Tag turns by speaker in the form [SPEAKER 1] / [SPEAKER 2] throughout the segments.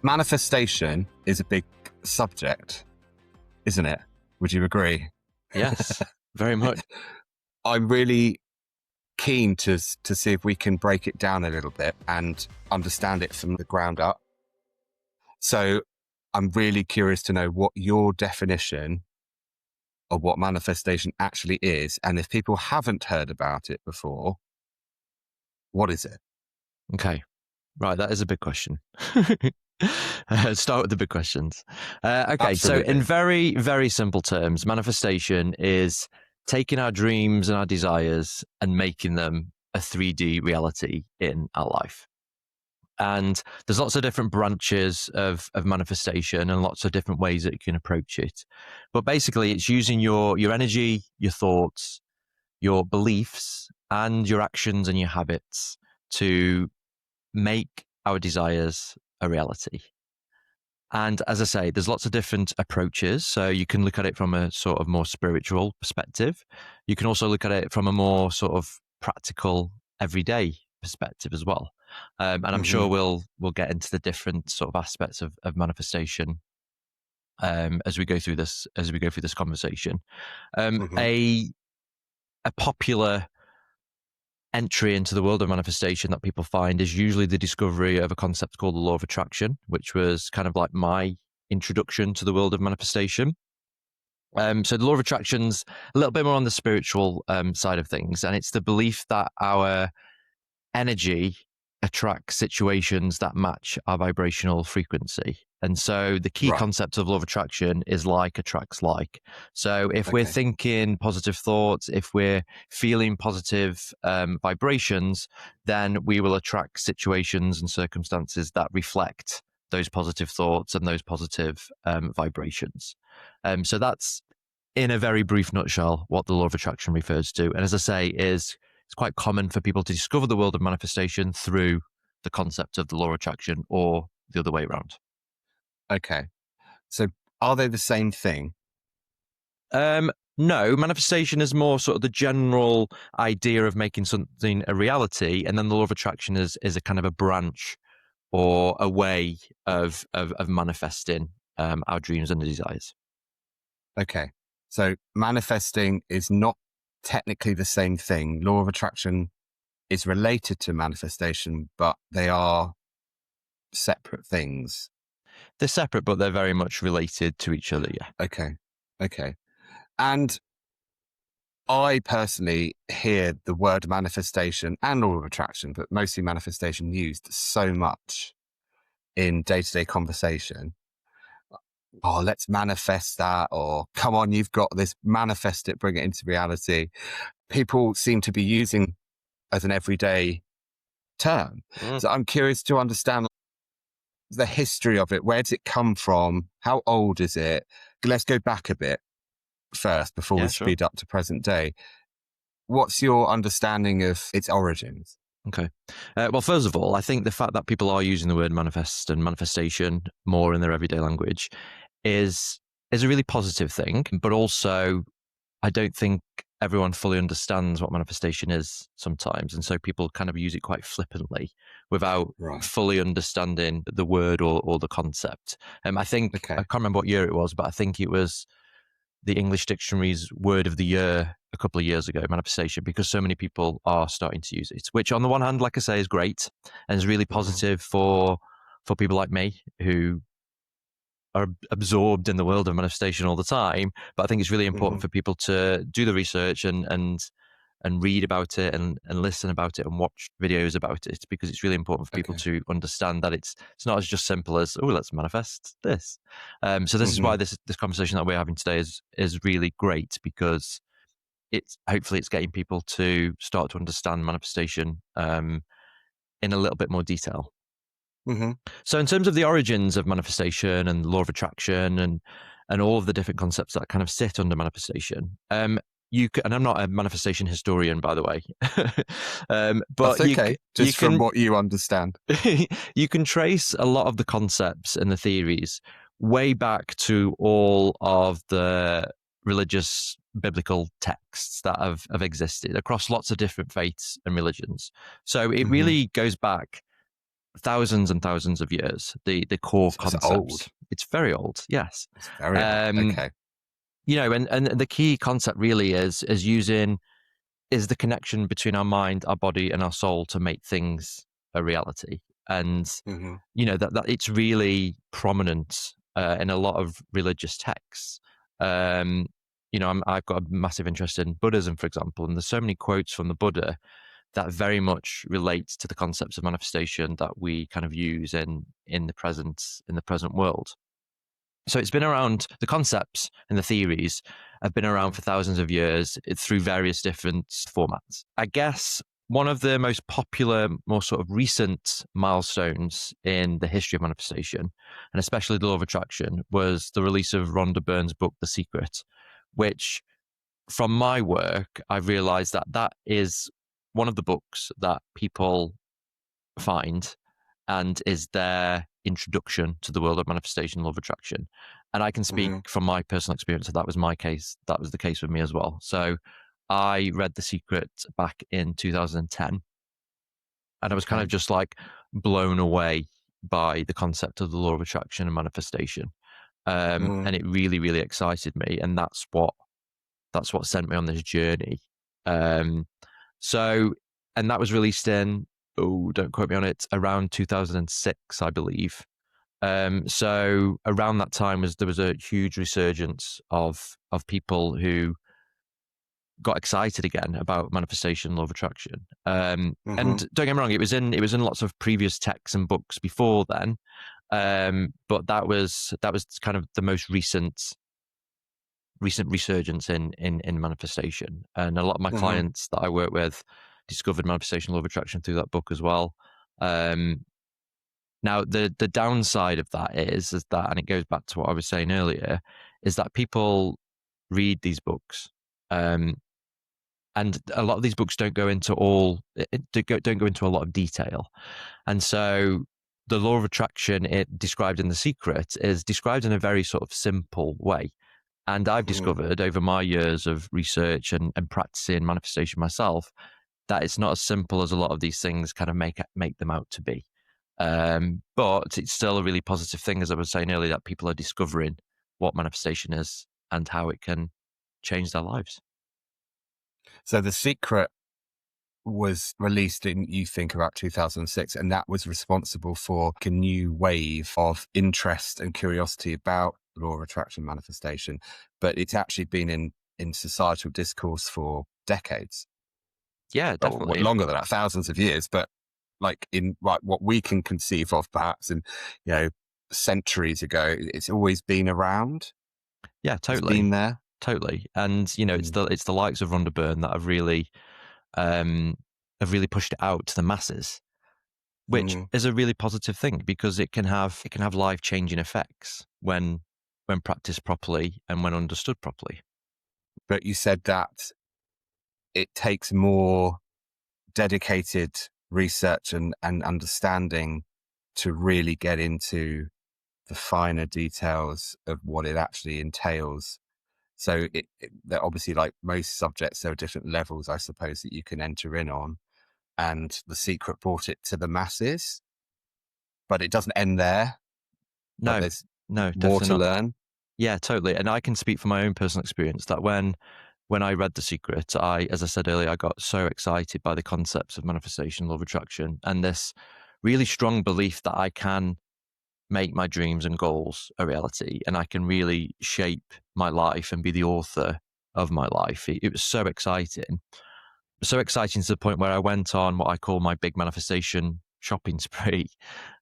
[SPEAKER 1] Manifestation is a big subject, isn't it? Would you agree?
[SPEAKER 2] Yes, very much.
[SPEAKER 1] I'm really keen to see if we can break it down a little bit and understand it from the ground up. So I'm really curious to know what your definition of what manifestation actually is. And if people haven't heard about it before, what is it?
[SPEAKER 2] Okay. Right, that is a big question. Start with the big questions. Okay,
[SPEAKER 1] Absolutely.
[SPEAKER 2] so in very, very simple terms, manifestation is taking our dreams and our desires and making them a 3D reality in our life. And there's lots of different branches of manifestation and lots of different ways that you can approach it. But basically, it's using your energy, your thoughts, your beliefs, and your actions and your habits to make our desires a reality. And as I say, there's lots of different approaches. So you can look at it from a sort of more spiritual perspective. You can also look at it from a more sort of practical, everyday perspective as well. And I'm sure we'll get into the different sort of aspects of manifestation as we go through this conversation. A popular entry into the world of manifestation that people find is usually the discovery of a concept called the law of attraction, which was kind of like my introduction to the world of manifestation. So the law of attraction's a little bit more on the spiritual side of things, and it's the belief that our energy attracts situations that match our vibrational frequency. And so the key concept of law of attraction is like attracts like. So if we're thinking positive thoughts, if we're feeling positive vibrations, then we will attract situations and circumstances that reflect those positive thoughts and those positive vibrations. So that's, in a very brief nutshell, what the law of attraction refers to. And as I say, it's quite common for people to discover the world of manifestation through the concept of the law of attraction or the other way around.
[SPEAKER 1] Okay. So are they the same thing?
[SPEAKER 2] No, manifestation is more sort of the general idea of making something a reality. And then the law of attraction is a kind of a branch or a way of manifesting our dreams and desires.
[SPEAKER 1] Okay. So manifesting is not technically the same thing. Law of attraction is related to manifestation, but they are separate things.
[SPEAKER 2] They're separate, but they're very much related to each other, yeah.
[SPEAKER 1] Okay. And I personally hear the word manifestation and law of attraction, but mostly manifestation used so much in day-to-day conversation. Oh, let's manifest that, or come on, you've got this, manifest it, bring it into reality. People seem to be using as an everyday term. So I'm curious to understand the history of it. Where does it come from? How old is it? Let's go back a bit first before we speed up to present day. What's your understanding of its origins?
[SPEAKER 2] Okay. Well, first of all, I think the fact that people are using the word manifest and manifestation more in their everyday language is a really positive thing. But also, I don't think everyone fully understands what manifestation is sometimes. And so people kind of use it quite flippantly without fully understanding the word or the concept. I think, I can't remember what year it was, but I think it was the English Dictionary's word of the year a couple of years ago, manifestation, because so many people are starting to use it, which on the one hand, like I say, is great and is really positive for people like me who are absorbed in the world of manifestation all the time. But I think it's really important for people to do the research and read about it and listen about it and watch videos about it, because it's really important for people to understand that it's not as just simple as, oh, let's manifest this. So this is why this conversation that we're having today is really great, because hopefully it's getting people to start to understand manifestation in a little bit more detail. So in terms of the origins of manifestation and the law of attraction and all of the different concepts that kind of sit under manifestation, and I'm not a manifestation historian, by the way, but
[SPEAKER 1] that's okay. From what you understand,
[SPEAKER 2] you can trace a lot of the concepts and the theories way back to all of the religious biblical texts that have existed across lots of different faiths and religions. So it really goes back thousands and thousands of years. The core
[SPEAKER 1] It's old.
[SPEAKER 2] concepts. It's very old. Yes.
[SPEAKER 1] It's very old.
[SPEAKER 2] Um,
[SPEAKER 1] Okay.
[SPEAKER 2] and the key concept really is using is the connection between our mind, our body, and our soul to make things a reality. And
[SPEAKER 1] Hmm.
[SPEAKER 2] that it's really prominent in a lot of religious texts. Um, I've got a massive interest in Buddhism, for example, and there's so many quotes from the Buddha that very much relates to the concepts of manifestation that we kind of use in the present world. So it's been around, the concepts and the theories have been around
[SPEAKER 1] Hmm.
[SPEAKER 2] for thousands of years through various different formats. I guess one of the most popular, more sort of recent milestones in the history of manifestation, and especially the law of attraction, was the release of Rhonda Byrne's book, The Secret, which from my work, I've realized that that is one of the books that people find and is their introduction to the world of manifestation, law of attraction. And I can speak
[SPEAKER 1] Hmm.
[SPEAKER 2] from my personal experience that was my case. That was the case with me as well. So I read The Secret back in 2010, and I was kind of
[SPEAKER 1] Okay.
[SPEAKER 2] just like blown away by the concept of the law of attraction and manifestation.
[SPEAKER 1] Hmm.
[SPEAKER 2] And it really, really excited me. And that's what sent me on this journey. Um, so, and that was released in, oh, don't quote me on it, around 2006, I believe. So around that time there was a huge resurgence of people who got excited again about manifestation, law of attraction.
[SPEAKER 1] Hmm.
[SPEAKER 2] And don't get me wrong, it was in lots of previous texts and books before then. But that was kind of the most recent resurgence in manifestation. And a lot of my
[SPEAKER 1] Hmm.
[SPEAKER 2] clients that I work with discovered manifestation law of attraction through that book as well. Um, Now the downside of that is that, and it goes back to what I was saying earlier, is that people read these books, um, and a lot of these books don't go into don't go into a lot of detail, and so the law of attraction it described in The Secret is described in a very sort of simple way. And I've
[SPEAKER 1] Hmm.
[SPEAKER 2] discovered over my years of research and practicing manifestation myself that it's not as simple as a lot of these things kind of make them out to be. But it's still a really positive thing, as I was saying earlier, that people are discovering what manifestation is and how it can change their lives.
[SPEAKER 1] So The Secret was released in, you think, about 2006, and that was responsible for a new wave of interest and curiosity about law of attraction manifestation. But it's actually been in societal discourse for decades,
[SPEAKER 2] Yeah,
[SPEAKER 1] or what,
[SPEAKER 2] definitely.
[SPEAKER 1] longer than that, thousands of years. But like in like what we can conceive of, perhaps in you know centuries ago, it's always been around.
[SPEAKER 2] Yeah,
[SPEAKER 1] It's been
[SPEAKER 2] totally,
[SPEAKER 1] there.
[SPEAKER 2] totally. And it's
[SPEAKER 1] Mm.
[SPEAKER 2] the likes of Rhonda Byrne that um, have really pushed it out to the masses, which
[SPEAKER 1] Mm.
[SPEAKER 2] is a really positive thing because it can have life changing effects when practiced properly and when understood properly.
[SPEAKER 1] But you said that it takes more dedicated research and understanding to really get into the finer details of what it actually entails. So they're obviously, like most subjects, there are different levels, I suppose, that you can enter in on. And The Secret brought it to the masses, but it doesn't end there. Like
[SPEAKER 2] No,
[SPEAKER 1] there's
[SPEAKER 2] no,
[SPEAKER 1] more
[SPEAKER 2] definitely
[SPEAKER 1] to
[SPEAKER 2] not.
[SPEAKER 1] learn.
[SPEAKER 2] Yeah, totally. And I can speak from my own personal experience that when I read The Secret, as I said earlier, I got so excited by the concepts of manifestation, law of attraction, and this really strong belief that I can make my dreams and goals a reality and I can really shape my life and be the author of my life. It was so exciting. So exciting to the point where I went on what I call my big manifestation shopping spree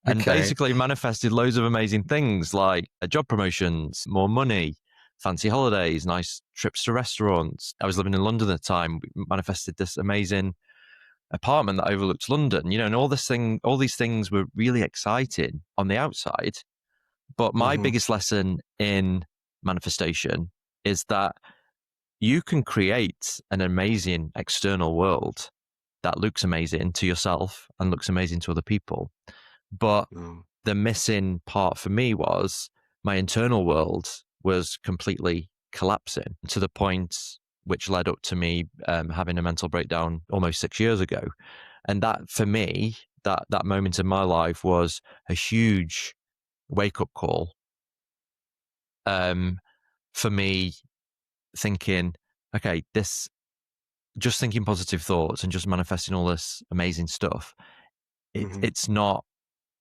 [SPEAKER 2] and
[SPEAKER 1] Okay.
[SPEAKER 2] basically manifested loads of amazing things like job promotions, more money, fancy holidays, nice trips to restaurants. I was living in London at the time. We manifested this amazing apartment that overlooked London, and all these things were really exciting on the outside. But my
[SPEAKER 1] Hmm.
[SPEAKER 2] biggest lesson in manifestation is that you can create an amazing external world that looks amazing to yourself and looks amazing to other people. But
[SPEAKER 1] Mm.
[SPEAKER 2] the missing part for me was my internal world was completely collapsing to the point which led up to me having a mental breakdown almost 6 years ago. And that for me, that moment in my life was a huge wake up call. For me, thinking, okay, this just thinking positive thoughts and just manifesting all this amazing stuff.
[SPEAKER 1] Hmm.
[SPEAKER 2] It's not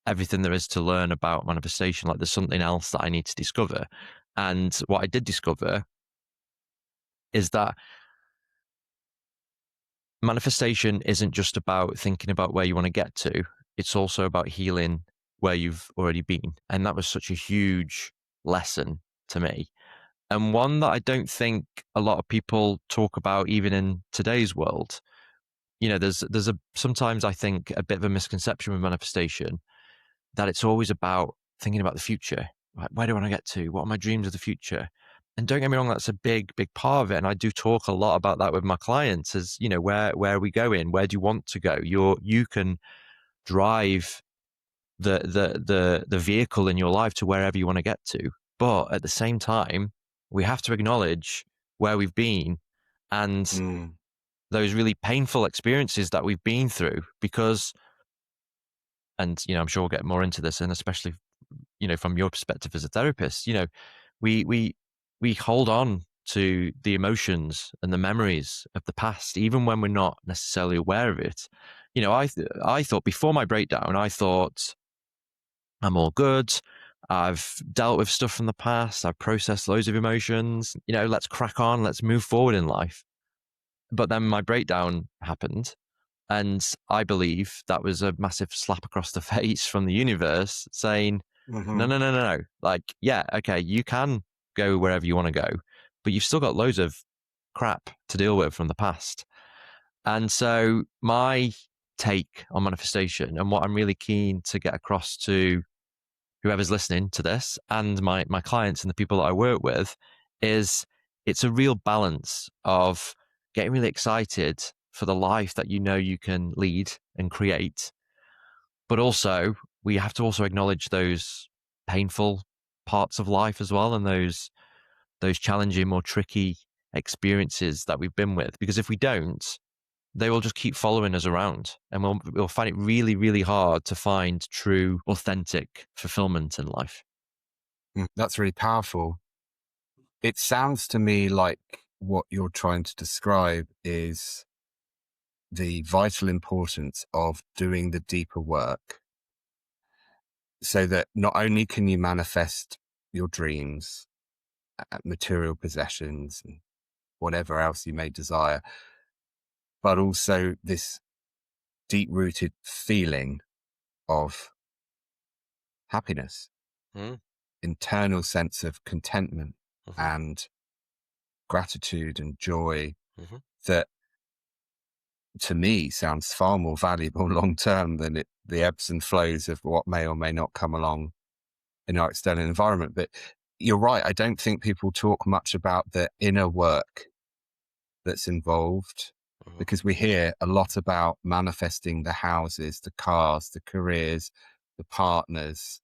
[SPEAKER 2] everything there is to learn about manifestation. Like, there's something else that I need to discover. And what I did discover is that manifestation isn't just about thinking about where you want to get to, it's also about healing where you've already been. And that was such a huge lesson to me. And one that I don't think a lot of people talk about even in today's world. You know, there's a sometimes I think a bit of a misconception with manifestation that it's always about thinking about the future. Like, where do I want to get to? What are my dreams of the future? And don't get me wrong, that's a big, big part of it. And I do talk a lot about that with my clients. As you know, where are we going? Where do you want to go? You can drive the vehicle in your life to wherever you want to get to. But at the same time, we have to acknowledge where we've been and
[SPEAKER 1] Mm.
[SPEAKER 2] those really painful experiences that we've been through. Because, and you know, I'm sure we'll get more into this, and especially, you know, from your perspective as a therapist, you know, we we hold on to the emotions and the memories of the past, even when we're not necessarily aware of it. You know, I thought before my breakdown, I thought I'm all good. I've dealt with stuff from the past. I've processed loads of emotions. You know, let's crack on. Let's move forward in life. But then my breakdown happened. And I believe that was a massive slap across the face from the universe saying, no,
[SPEAKER 1] Hmm.
[SPEAKER 2] no, no, no, no. Like, yeah, okay, you can go wherever you want to go, but you've still got loads of crap to deal with from the past. And so my take on manifestation and what I'm really keen to get across to whoever's listening to this and my clients and the people that I work with is it's a real balance of getting really excited for the life that you know you can lead and create, but also we have to also acknowledge those painful parts of life as well, and those challenging, more tricky experiences that we've been with. Because if we don't, they will just keep following us around, and we'll find it really, really hard to find true, authentic fulfillment in life.
[SPEAKER 1] That's really powerful. It sounds to me like what you're trying to describe is the vital importance of doing the deeper work so that not only can you manifest your dreams, material possessions, and whatever else you may desire, but also this deep rooted feeling of happiness,
[SPEAKER 2] Mm,
[SPEAKER 1] internal sense of contentment
[SPEAKER 2] mhm,
[SPEAKER 1] and gratitude and joy
[SPEAKER 2] mhm,
[SPEAKER 1] that to me sounds far more valuable long term than the ebbs and flows of what may or may not come along in our external environment. But you're right. I don't think people talk much about the inner work that's involved
[SPEAKER 2] mhm.
[SPEAKER 1] because we hear a lot about manifesting the houses, the cars, the careers, the partners,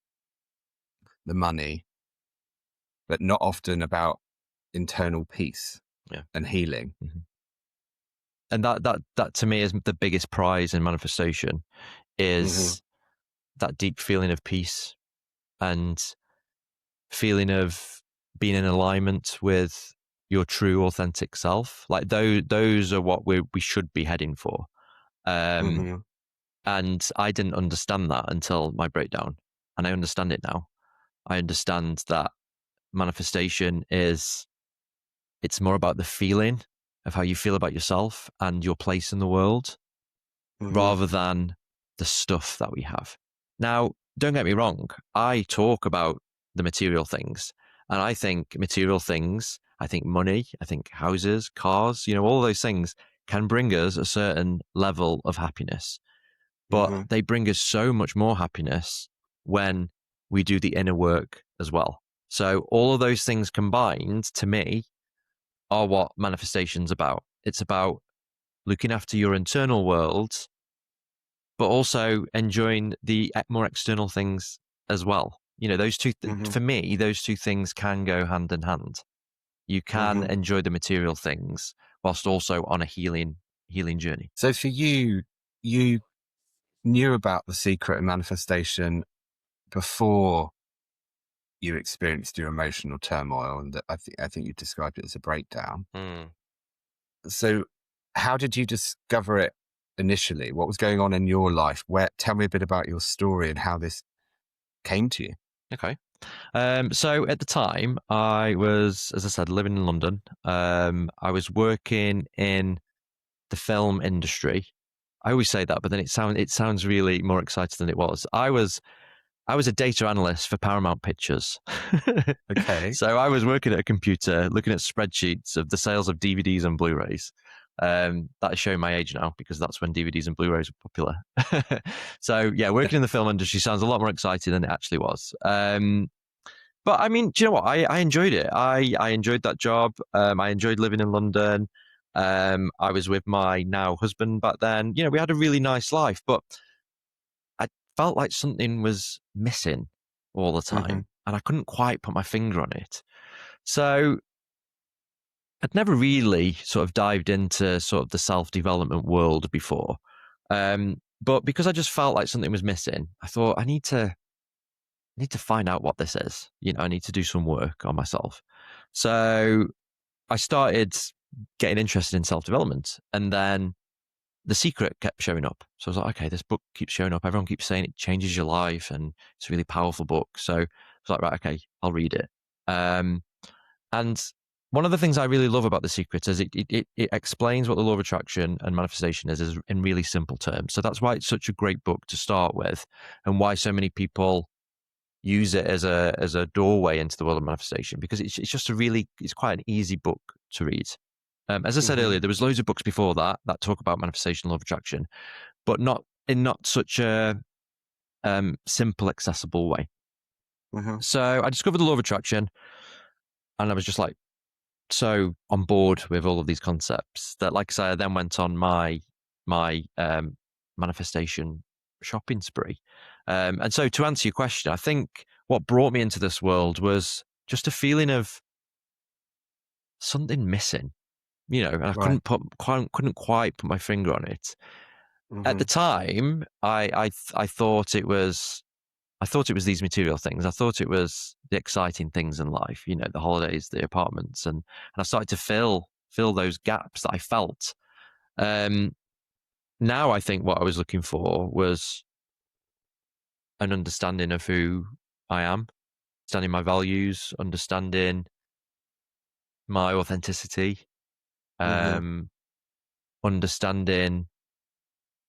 [SPEAKER 1] the money, but not often about internal peace
[SPEAKER 2] Yeah.
[SPEAKER 1] and healing.
[SPEAKER 2] Mhm. And that to me is the biggest prize in manifestation
[SPEAKER 1] Hmm.
[SPEAKER 2] is that deep feeling of peace and feeling of being in alignment with your true authentic self. Like those are what we should be heading for. Um,
[SPEAKER 1] Hmm.
[SPEAKER 2] and I didn't understand that until my breakdown, and I understand it now. I understand that manifestation is it's more about the feeling of how you feel about yourself and your place in the world
[SPEAKER 1] Hmm.
[SPEAKER 2] rather than the stuff that we have. Now, don't get me wrong, I talk about the material things, and I think material things, I think money, I think houses, cars, you know, all those things can bring us a certain level of happiness, but
[SPEAKER 1] Hmm.
[SPEAKER 2] they bring us so much more happiness when we do the inner work as well. So, all of those things combined to me are what manifestation's about. It's about looking after your internal world but also enjoying the more external things as well. You know, those two,
[SPEAKER 1] Hmm.
[SPEAKER 2] for me, those two things can go hand in hand. You can
[SPEAKER 1] Hmm.
[SPEAKER 2] enjoy the material things whilst also on a healing journey.
[SPEAKER 1] So for you, you knew about The Secret and manifestation before you experienced your emotional turmoil, and that I think you described it as a breakdown.
[SPEAKER 2] Mm.
[SPEAKER 1] So, how did you discover it initially? What was going on in your life? Tell me a bit about your story and how this came to you.
[SPEAKER 2] Okay. So at the time, I was, as I said, living in London. I was working in the film industry. I always say that, but then it sounds really more exciting than it was. I was a data analyst for Paramount Pictures.
[SPEAKER 1] Okay.
[SPEAKER 2] So I was working at a computer, looking at spreadsheets of the sales of DVDs and Blu-rays. That is showing my age now because that's when DVDs and Blu-rays were popular. So yeah, working in the film industry sounds a lot more exciting than it actually was. But I mean, do you know what? I enjoyed it. I enjoyed that job. I enjoyed living in London. I was with my now husband back then. You know, we had a really nice life, but I felt like something was missing all the
[SPEAKER 1] Hmm.
[SPEAKER 2] time, and I couldn't quite put my finger on it. So I'd never really sort of dived into sort of the self development world before. But because I just felt like something was missing, I thought I need to find out what this is. You know, I need to do some work on myself. So I started getting interested in self development, and then The Secret kept showing up. So I was like, okay, this book keeps showing up. Everyone keeps saying it changes your life, and it's a really powerful book. So I was like, right, okay, I'll read it. And one of the things I really love about The Secret is it explains what the law of attraction and manifestation is in really simple terms. So that's why it's such a great book to start with, and why so many people use it as a doorway into the world of manifestation, because it's just it's quite an easy book to read. As I said
[SPEAKER 1] Hmm.
[SPEAKER 2] earlier, there was loads of books before that talk about manifestation, law of attraction, but not such a simple, accessible way.
[SPEAKER 1] Hmm.
[SPEAKER 2] So I discovered the law of attraction, and I was just like so on board with all of these concepts that, like I said, I then went on my manifestation shopping spree. And so, to answer your question, I think what brought me into this world was just a feeling of something missing. You know, and I
[SPEAKER 1] Right.
[SPEAKER 2] couldn't quite put my finger on it. At the
[SPEAKER 1] Hmm.
[SPEAKER 2] time, I thought it was these material things. I thought it was the exciting things in life, you know, the holidays, the apartments, and I started to fill those gaps that I felt. Um, Now I think what I was looking for was an understanding of who I am, understanding my values, understanding my authenticity,
[SPEAKER 1] Hmm.
[SPEAKER 2] um, understanding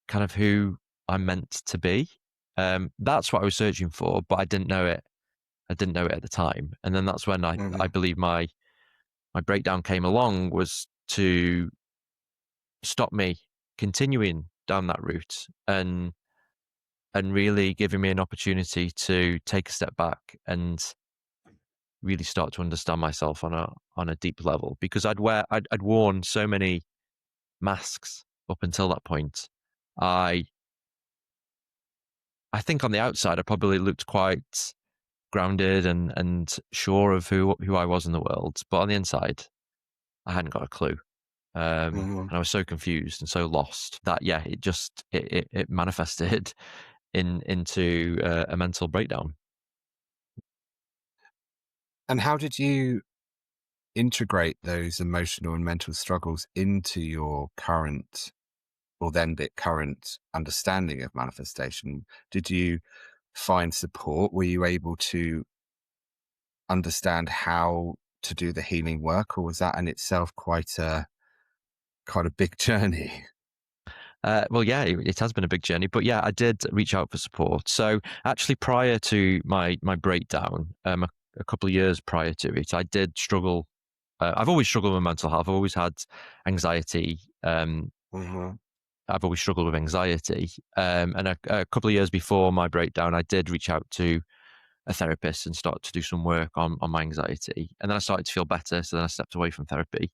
[SPEAKER 2] kind of who I'm meant to be. That's what I was searching for, but I didn't know it. I didn't know it at the time, and then that's when I
[SPEAKER 1] Hmm.
[SPEAKER 2] believe my breakdown came along, was to stop me continuing down that route, and really giving me an opportunity to take a step back and really start to understand myself on a deep level, because I'd worn so many masks up until that point. I I think on the outside I probably looked quite grounded and sure of who I was in the world, but on the inside I hadn't got a clue.
[SPEAKER 1] Hmm.
[SPEAKER 2] And I was so confused and so lost that yeah, it manifested into a mental breakdown.
[SPEAKER 1] And how did you integrate those emotional and mental struggles into your current, or then bit current, understanding of manifestation? Did you find support? Were you able to understand how to do the healing work, or was that in itself quite a big journey?
[SPEAKER 2] Well, yeah, it has been a big journey, but yeah, I did reach out for support. So actually, prior to my breakdown, a couple of years prior to it, I did struggle. I've always struggled with mental health. I've always had anxiety.
[SPEAKER 1] Hmm.
[SPEAKER 2] I've always struggled with anxiety. And a couple of years before my breakdown, I did reach out to a therapist and start to do some work on my anxiety. And then I started to feel better. So then I stepped away from therapy.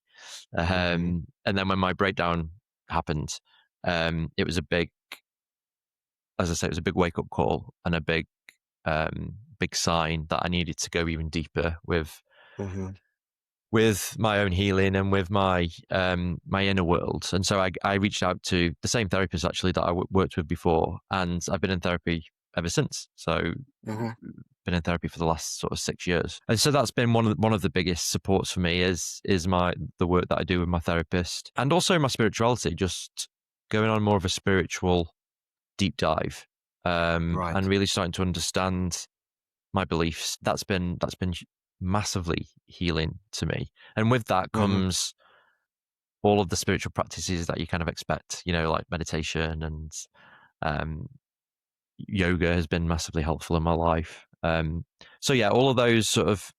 [SPEAKER 1] Hmm.
[SPEAKER 2] And then when my breakdown happened, it was a big, as I say, it was a big wake up call and a big sign that I needed to go even deeper with
[SPEAKER 1] Hmm.
[SPEAKER 2] with my own healing and with my inner world. And so I reached out to the same therapist actually that I worked with before, and I've been in therapy ever since. So
[SPEAKER 1] Hmm.
[SPEAKER 2] been in therapy for the last sort of 6 years, and so that's been one of the biggest supports for me is the work that I do with my therapist, and also my spirituality, just going on more of a spiritual deep dive, and
[SPEAKER 1] Right.
[SPEAKER 2] really starting to understand my beliefs. That's been massively healing to me, and with that
[SPEAKER 1] Hmm.
[SPEAKER 2] comes all of the spiritual practices that you kind of expect, like meditation and um, yoga has been massively helpful in my life. So yeah, all of those sort of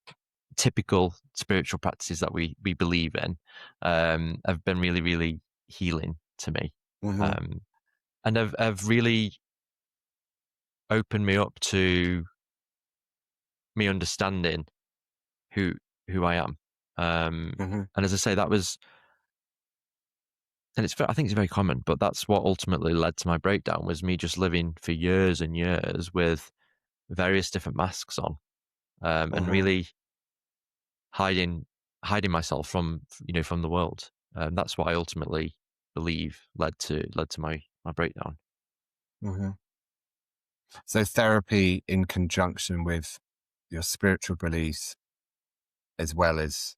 [SPEAKER 2] typical spiritual practices that we believe in have been really, really healing to me,
[SPEAKER 1] Hmm.
[SPEAKER 2] um, and have really opened me up to me understanding who who I am.
[SPEAKER 1] Hmm.
[SPEAKER 2] And as I say, that was, and I think it's very common, but that's what ultimately led to my breakdown, was me just living for years and years with various different masks on, and
[SPEAKER 1] Hmm.
[SPEAKER 2] really hiding hiding myself from the world. That's what I ultimately believe led to my breakdown.
[SPEAKER 1] Hmm. So therapy in conjunction with your spiritual beliefs, as well as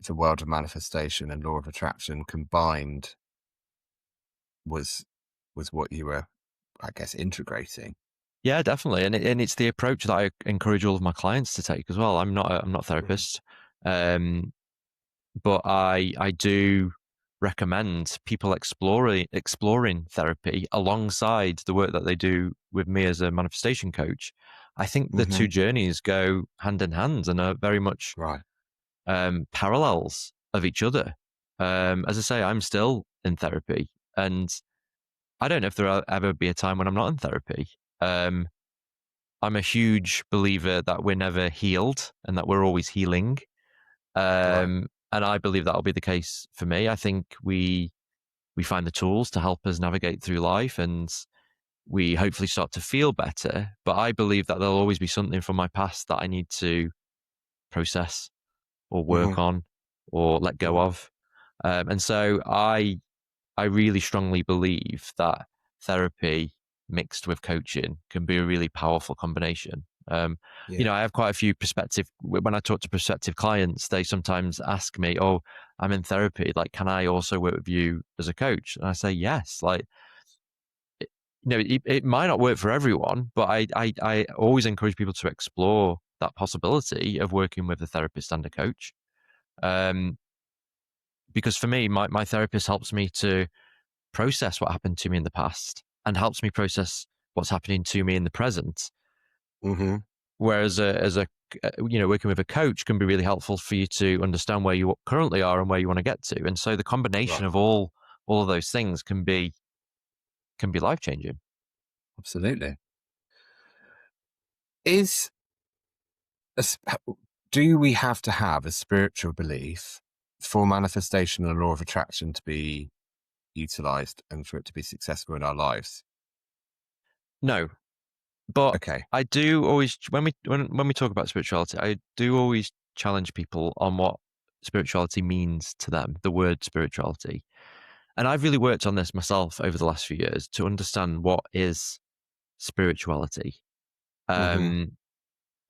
[SPEAKER 1] the world of manifestation and law of attraction combined, was was what you were, I guess, integrating.
[SPEAKER 2] Yeah, definitely, and it's the approach that I encourage all of my clients to take as well. I'm not a
[SPEAKER 1] Mhm.
[SPEAKER 2] therapist, um, but I do recommend people exploring therapy alongside the work that they do with me as a manifestation coach. I think the two
[SPEAKER 1] Mhm.
[SPEAKER 2] journeys go hand in hand and are very much
[SPEAKER 1] Right.
[SPEAKER 2] parallels of each other. As I say, I'm still in therapy, and I don't know if there'll ever be a time when I'm not in therapy. Um, I'm a huge believer that we're never healed and that we're always healing.
[SPEAKER 1] Right.
[SPEAKER 2] And I believe that'll be the case for me. I think we find the tools to help us navigate through life, and we hopefully start to feel better. But I believe that there'll always be something from my past that I need to process or work
[SPEAKER 1] Mhm.
[SPEAKER 2] on or let go
[SPEAKER 1] Mhm.
[SPEAKER 2] of. And so I really strongly believe that therapy mixed with coaching can be a really powerful combination.
[SPEAKER 1] Yeah.
[SPEAKER 2] I have quite a few when I talk to prospective clients, they sometimes ask me, "Oh, I'm in therapy. Like, can I also work with you as a coach?" And I say, "Yes." Like, it, it might not work for everyone, but I always encourage people to explore that possibility of working with a therapist and a coach. Um, because for me, my therapist helps me to process what happened to me in the past and helps me process what's happening to me in the present.
[SPEAKER 1] Mhm.
[SPEAKER 2] Whereas working with a coach can be really helpful for you to understand where you currently are and where you want to get to. And so the combination
[SPEAKER 1] Right.
[SPEAKER 2] of all of those things can be life changing.
[SPEAKER 1] Absolutely. Is a s- h- do we have to have a spiritual belief for manifestation and law of attraction to be utilized and for it to be successful in our lives?
[SPEAKER 2] No, but
[SPEAKER 1] Okay.
[SPEAKER 2] I do always when we talk about spirituality, I do always challenge people on what spirituality means to them. The word spirituality. And I've really worked on this myself over the last few years to understand what is spirituality.
[SPEAKER 1] Mhm.
[SPEAKER 2] Um,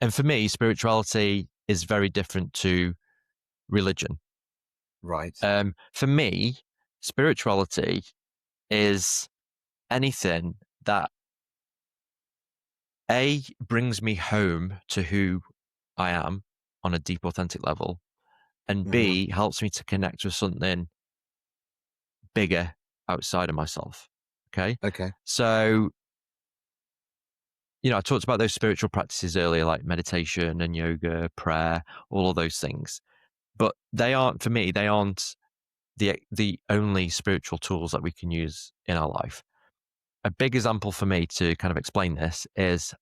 [SPEAKER 2] and for me, spirituality is very different to religion.
[SPEAKER 1] Right.
[SPEAKER 2] For me, spirituality is anything that A brings me home to who I am on a deep, authentic level, and
[SPEAKER 1] Mhm.
[SPEAKER 2] B helps me to connect with something bigger outside of myself. Okay.
[SPEAKER 1] Okay.
[SPEAKER 2] So, I talked about those spiritual practices earlier, like meditation and yoga, prayer, all of those things. But they aren't, for me, they aren't the only spiritual tools that we can use in our life. A big example for me to kind of explain this is,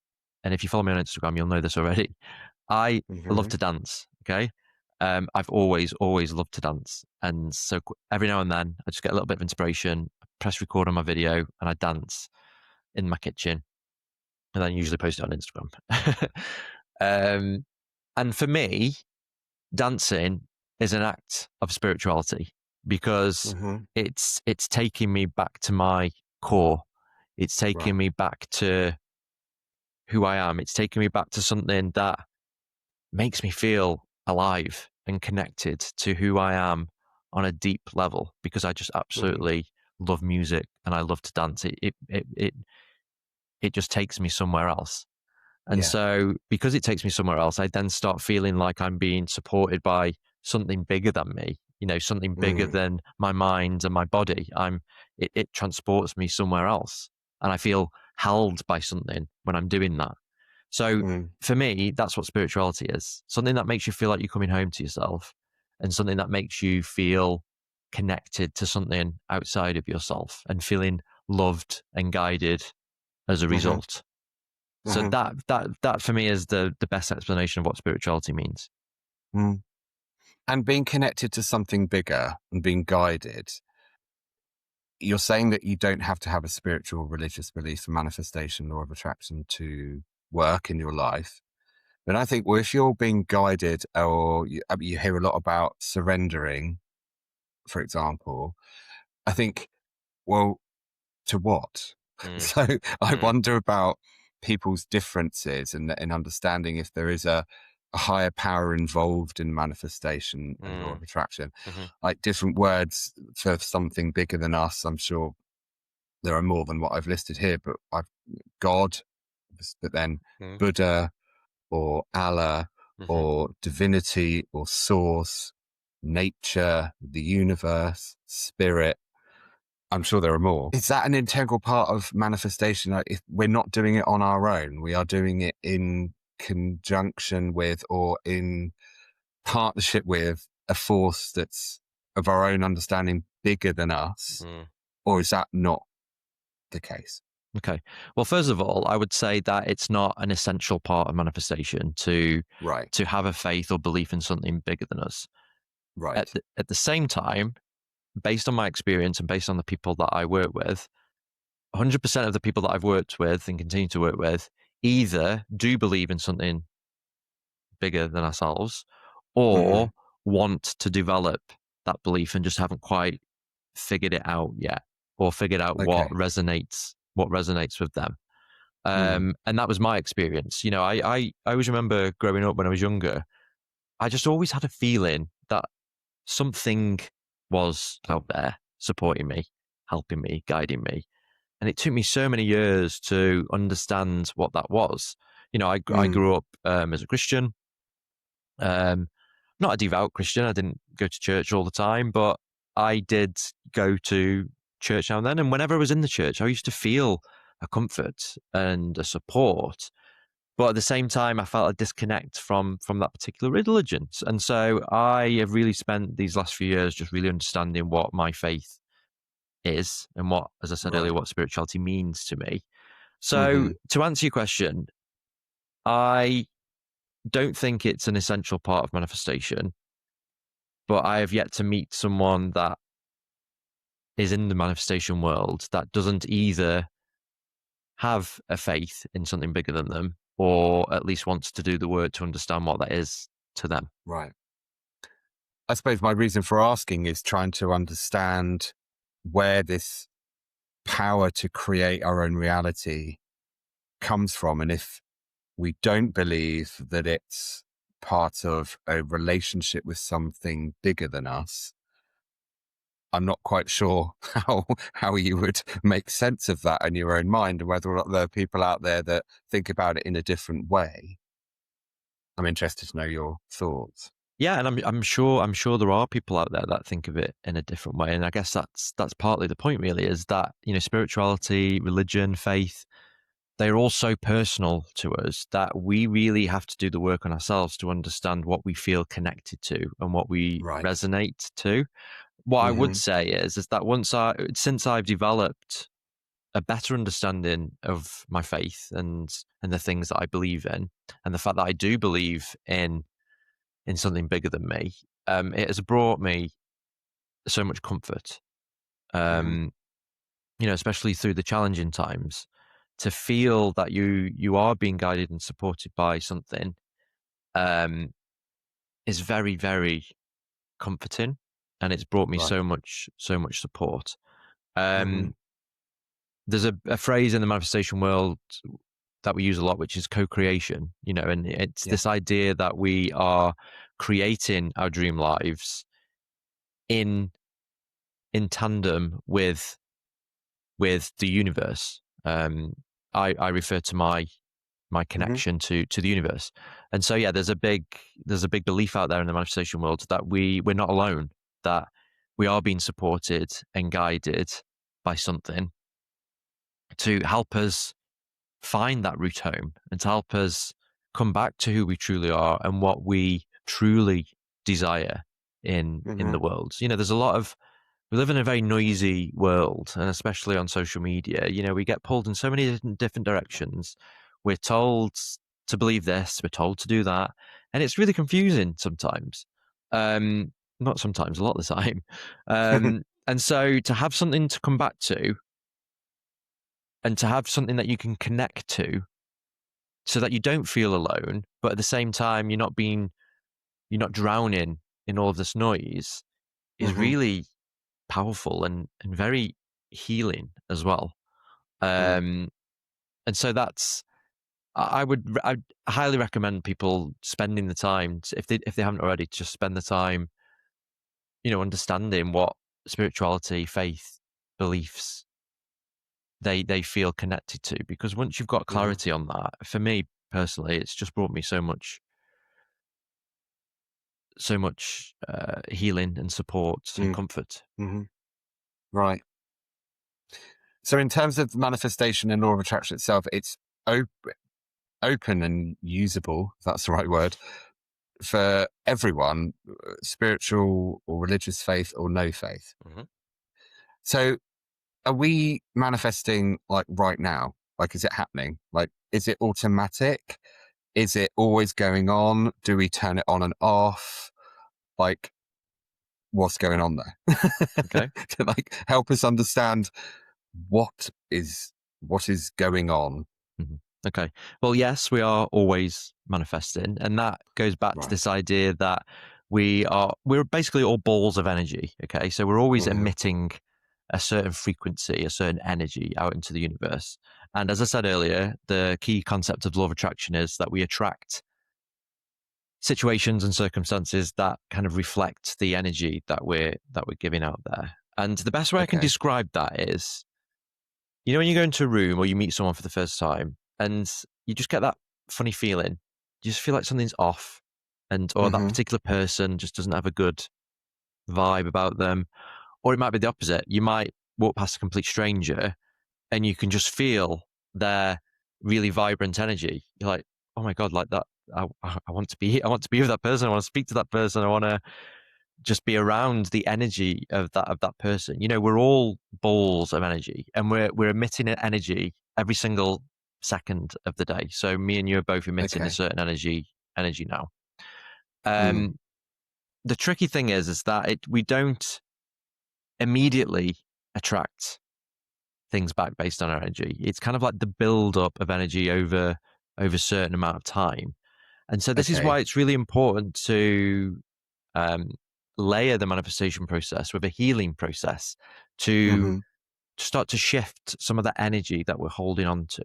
[SPEAKER 2] and if you follow me on Instagram, you'll know this already. I love
[SPEAKER 1] Mhm.
[SPEAKER 2] to dance. Okay. I've always loved to dance. And so every now and then I just get a little bit of inspiration, press record on my video, and I dance in my kitchen and then usually post it on Instagram. um, and for me, dancing is an act of spirituality because
[SPEAKER 1] Hmm.
[SPEAKER 2] it's taking me back to my core. It's taking
[SPEAKER 1] Right.
[SPEAKER 2] me back to who I am. It's taking me back to something that makes me feel alive and connected to who I am on a deep level because I just
[SPEAKER 1] Hmm.
[SPEAKER 2] absolutely love music and I love to dance. It just takes me somewhere else. And
[SPEAKER 1] Yeah.
[SPEAKER 2] so because it takes me somewhere else, I then start feeling like I'm being supported by something bigger than me, something bigger
[SPEAKER 1] Mm.
[SPEAKER 2] than my mind and my body. It transports me somewhere else. And I feel held by something when I'm doing that. So
[SPEAKER 1] Mm.
[SPEAKER 2] for me, that's what spirituality is. Something that makes you feel like you're coming home to yourself and something that makes you feel connected to something outside of yourself and feeling loved and guided as a
[SPEAKER 1] Hmm.
[SPEAKER 2] result. So
[SPEAKER 1] Hmm.
[SPEAKER 2] that for me is the best explanation of what spirituality means.
[SPEAKER 1] Mm. And being connected to something bigger and being guided, you're saying that you don't have to have a spiritual religious belief or manifestation, law of attraction to work in your life. But I think, well, if you're being guided, or you hear a lot about surrendering, for example, I think, well, to what?
[SPEAKER 2] Mm,
[SPEAKER 1] So I
[SPEAKER 2] mm,
[SPEAKER 1] wonder about people's differences and in understanding if there is a higher power involved in manifestation and law
[SPEAKER 2] mm,
[SPEAKER 1] of attraction.
[SPEAKER 2] mhm,
[SPEAKER 1] Like different words for something bigger than us. I'm sure there are more than what I've listed here, but I've God, but then
[SPEAKER 2] mm,
[SPEAKER 1] Buddha or Allah
[SPEAKER 2] mhm,
[SPEAKER 1] or divinity or source, nature, the universe, spirit. I'm sure there are more. Is that an integral part of manifestation? Like if we're not doing it on our own, we are doing it in conjunction with or in partnership with a force that's of our own understanding bigger than us?
[SPEAKER 2] mm.
[SPEAKER 1] Or is that not the case?
[SPEAKER 2] Okay. Well, first of all, I would say that it's not an essential part of manifestation
[SPEAKER 1] Right,
[SPEAKER 2] to have a faith or belief in something bigger than us.
[SPEAKER 1] right.
[SPEAKER 2] At the same time, based on my experience and based on the people that I work with, 100% of the people that I've worked with and continue to work with either do believe in something bigger than ourselves
[SPEAKER 1] Hmm.
[SPEAKER 2] or want to develop that belief and just haven't quite figured it out yet or figured out
[SPEAKER 1] Okay.
[SPEAKER 2] what resonates with them.
[SPEAKER 1] Mm,
[SPEAKER 2] And that was my experience. I always remember growing up when I was younger, I just always had a feeling that something was out there supporting me, helping me, guiding me. And it took me so many years to understand what that was. I
[SPEAKER 1] mm,
[SPEAKER 2] grew up as a Christian, um, not a devout Christian. I didn't go to church all the time, but I did go to church now and then. And whenever I was in the church, I used to feel a comfort and a support. But at the same time, I felt a disconnect from that particular religion. And so I have really spent these last few years just really understanding what my faith is and what, as I said earlier,
[SPEAKER 1] right.
[SPEAKER 2] what spirituality means to me. So
[SPEAKER 1] Hmm.
[SPEAKER 2] to answer your question, I don't think it's an essential part of manifestation, but I have yet to meet someone that is in the manifestation world that doesn't either have a faith in something bigger than them or at least wants to do the work to understand what that is to them.
[SPEAKER 1] Right. I suppose my reason for asking is trying to understand where this power to create our own reality comes from. And if we don't believe that it's part of a relationship with something bigger than us, I'm not quite sure how you would make sense of that in your own mind and whether or not there are people out there that think about it in a different way. I'm interested to know your thoughts.
[SPEAKER 2] Yeah, and I'm sure there are people out there that think of it in a different way, and I guess that's partly the point. Really, is that spirituality, religion, faith, they're all so personal to us that we really have to do the work on ourselves to understand what we feel connected to and what we
[SPEAKER 1] Right.
[SPEAKER 2] resonate to. What I would
[SPEAKER 1] Hmm.
[SPEAKER 2] say is that since I've developed a better understanding of my faith and the things that I believe in, and the fact that I do believe in something bigger than me, it has brought me so much comfort.
[SPEAKER 1] Hmm.
[SPEAKER 2] Um, especially through the challenging times, to feel that you are being guided and supported by something um, is very, very comforting, and it's brought me
[SPEAKER 1] Right.
[SPEAKER 2] so much support.
[SPEAKER 1] Mm-hmm.
[SPEAKER 2] There's a phrase in the manifestation world that we use a lot, which is co-creation, and it's
[SPEAKER 1] Yeah.
[SPEAKER 2] this idea that we are creating our dream lives in tandem with the universe. I refer to my
[SPEAKER 1] Mm-hmm.
[SPEAKER 2] connection to the universe, and so yeah, there's a big belief out there in the manifestation world that we're not alone, that we are being supported and guided by something to help us find that route home and to help us come back to who we truly are and what we truly desire in
[SPEAKER 1] Mm-hmm.
[SPEAKER 2] the world. There's a lot of we live in a very noisy world, and especially on social media, we get pulled in so many different directions. We're told to believe this, we're told to do that, and it's really confusing sometimes. Not sometimes, a lot of the time. And so to have something to come back to and to have something that you can connect to so that you don't feel alone, but at the same time you're not drowning in all of this noise is
[SPEAKER 1] Mm-hmm.
[SPEAKER 2] really powerful and very healing as well.
[SPEAKER 1] Mm.
[SPEAKER 2] Um, and so that's I'd highly recommend people spending the time if they haven't already, to just spend the time, understanding what spirituality, faith, beliefs they feel connected to, because once you've got
[SPEAKER 1] Mm-hmm.
[SPEAKER 2] clarity on that, for me personally, it's just brought me so much healing and support and
[SPEAKER 1] Mm.
[SPEAKER 2] comfort.
[SPEAKER 1] Mm-hmm. Right. So in terms of the manifestation and law of attraction itself, it's op- open and usable, if that's the right word, for everyone, spiritual or religious faith or no faith.
[SPEAKER 2] Mhm.
[SPEAKER 1] So are we manifesting like right now? Like, is it happening? Like, is it automatic? Is it always going on? Do we turn it on and off? Like, what's going on there?
[SPEAKER 2] Okay.
[SPEAKER 1] To like help us understand what is going on.
[SPEAKER 2] Mhm. Okay. Well, yes, we are always manifesting, and that goes back to
[SPEAKER 1] Right.
[SPEAKER 2] this idea that we're basically all balls of energy. Okay, so we're always
[SPEAKER 1] Mm-hmm.
[SPEAKER 2] emitting a certain frequency, a certain energy out into the universe. And as I said earlier, the key concept of law of attraction is that we attract situations and circumstances that kind of reflect the energy that we're giving out there. And the best way I can
[SPEAKER 1] Okay.
[SPEAKER 2] describe that is, when you go into a room or you meet someone for the first time and you just get that funny feeling, you just feel like something's off, and or that
[SPEAKER 1] Mm-hmm.
[SPEAKER 2] particular person just doesn't have a good vibe about them. Or it might be the opposite. You might walk past a complete stranger and you can just feel their really vibrant energy. You're like, oh my God, like that. I want to be. I want to be with that person. I want to speak to that person. I want to just be around the energy of that person. We're all balls of energy, and we're emitting an energy every single second of the day. So me and you are both emitting a
[SPEAKER 1] Okay.
[SPEAKER 2] certain energy now.
[SPEAKER 1] Mm.
[SPEAKER 2] The tricky thing is that we don't immediately attract things back based on our energy. It's kind of like the build up of energy over a certain amount of time. And so this is
[SPEAKER 1] Okay.
[SPEAKER 2] why it's really important to um, layer the manifestation process with a healing process to
[SPEAKER 1] Mm-hmm.
[SPEAKER 2] start to shift some of that energy that we're holding on to.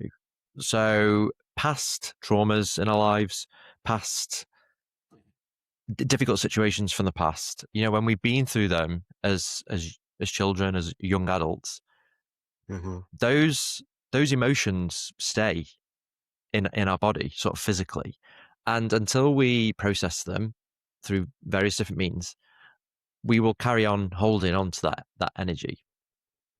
[SPEAKER 2] So past traumas in our lives, past difficult situations from the past, when we've been through them as children, as young adults,
[SPEAKER 1] Mm-hmm.
[SPEAKER 2] those emotions stay in our body, sort of physically, and until we process them through various different means, we will carry on holding on to that energy.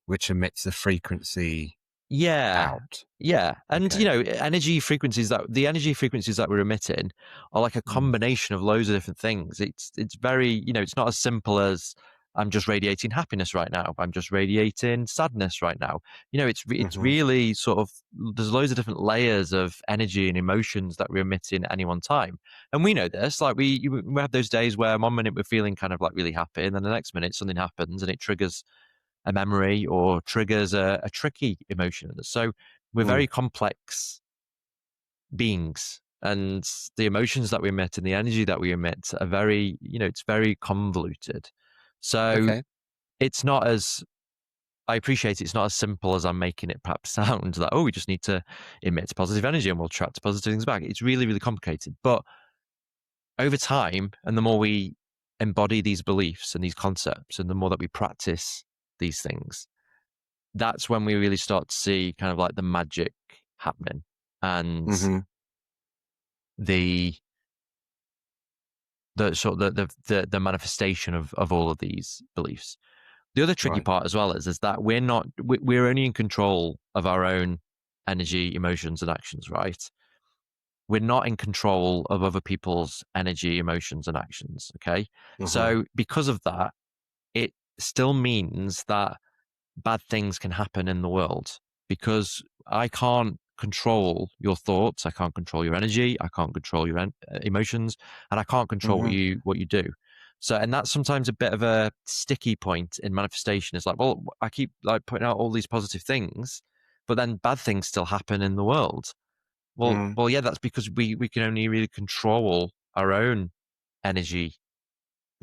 [SPEAKER 1] Which emits a frequency
[SPEAKER 2] Yeah.
[SPEAKER 1] out.
[SPEAKER 2] Yeah. And
[SPEAKER 1] Okay.
[SPEAKER 2] the energy frequencies that we're emitting are like a
[SPEAKER 1] Mm.
[SPEAKER 2] combination of loads of different things. It's very, it's not as simple as I'm just radiating happiness right now. I'm just radiating sadness right now. It's
[SPEAKER 1] Mm-hmm.
[SPEAKER 2] really sort of, there's loads of different layers of energy and emotions that we're emitting at any one time. And we know this, like we have those days where one minute we're feeling kind of like really happy, and then the next minute something happens and it triggers a memory or triggers a tricky emotion. So we're
[SPEAKER 1] Mm.
[SPEAKER 2] very complex beings. and the emotions that we emit and the energy that we emit are very, it's very convoluted. So
[SPEAKER 1] Okay.
[SPEAKER 2] it's not as, I appreciate it's not as simple as I'm making it perhaps sound, that, oh, we just need to emit positive energy and we'll attract positive things back. It's really, really complicated. But over time, and the more we embody these beliefs and these concepts, and the more that we practice these things, that's when we really start to see kind of like the magic happening, and
[SPEAKER 1] Mm-hmm.
[SPEAKER 2] the sort of the manifestation of all of these beliefs. The other tricky
[SPEAKER 1] Right.
[SPEAKER 2] part as well is that we're only in control of our own energy, emotions, and actions, right? We're not in control of other people's energy, emotions, and actions. Okay.
[SPEAKER 1] Mm-hmm.
[SPEAKER 2] So because of that, it still means that bad things can happen in the world, because I can't control your thoughts, I can't control your energy, I can't control your emotions, and I can't control
[SPEAKER 1] Mm-hmm.
[SPEAKER 2] what you do. So, and that's sometimes a bit of a sticky point in manifestation. It's like, well, I keep like putting out all these positive things, but then bad things still happen in the world. Well, yeah, that's because we can only really control our own energy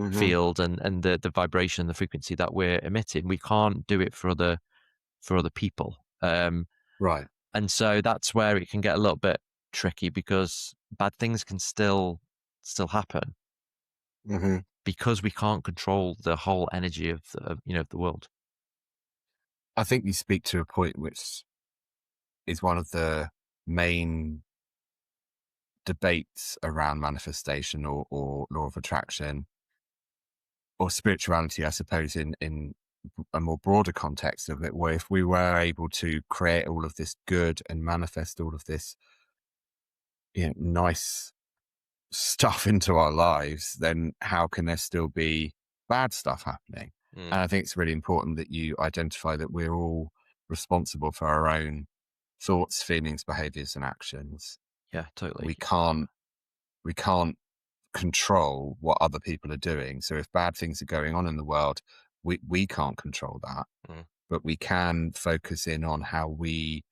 [SPEAKER 1] Mm-hmm.
[SPEAKER 2] field and the vibration and the frequency that we're emitting. We can't do it for other people.
[SPEAKER 1] Right.
[SPEAKER 2] And so that's where it can get a little bit tricky, because bad things can still happen
[SPEAKER 1] Mm-hmm.
[SPEAKER 2] because we can't control the whole energy of of the world.
[SPEAKER 1] I think you speak to a point which is one of the main debates around manifestation or law of attraction or spirituality, I suppose, in a more broader context of it, where if we were able to create all of this good and manifest all of this, nice stuff into our lives, then how can there still be bad stuff happening?
[SPEAKER 2] Mm,
[SPEAKER 1] And I think it's really important that you identify that we're all responsible for our own thoughts, feelings, behaviors, and actions.
[SPEAKER 2] yeah,
[SPEAKER 1] We
[SPEAKER 2] totally.
[SPEAKER 1] can't we can't control what other people are doing. So if bad things are going on in the world, we can't control that,
[SPEAKER 2] Mm,
[SPEAKER 1] but we can focus in on how we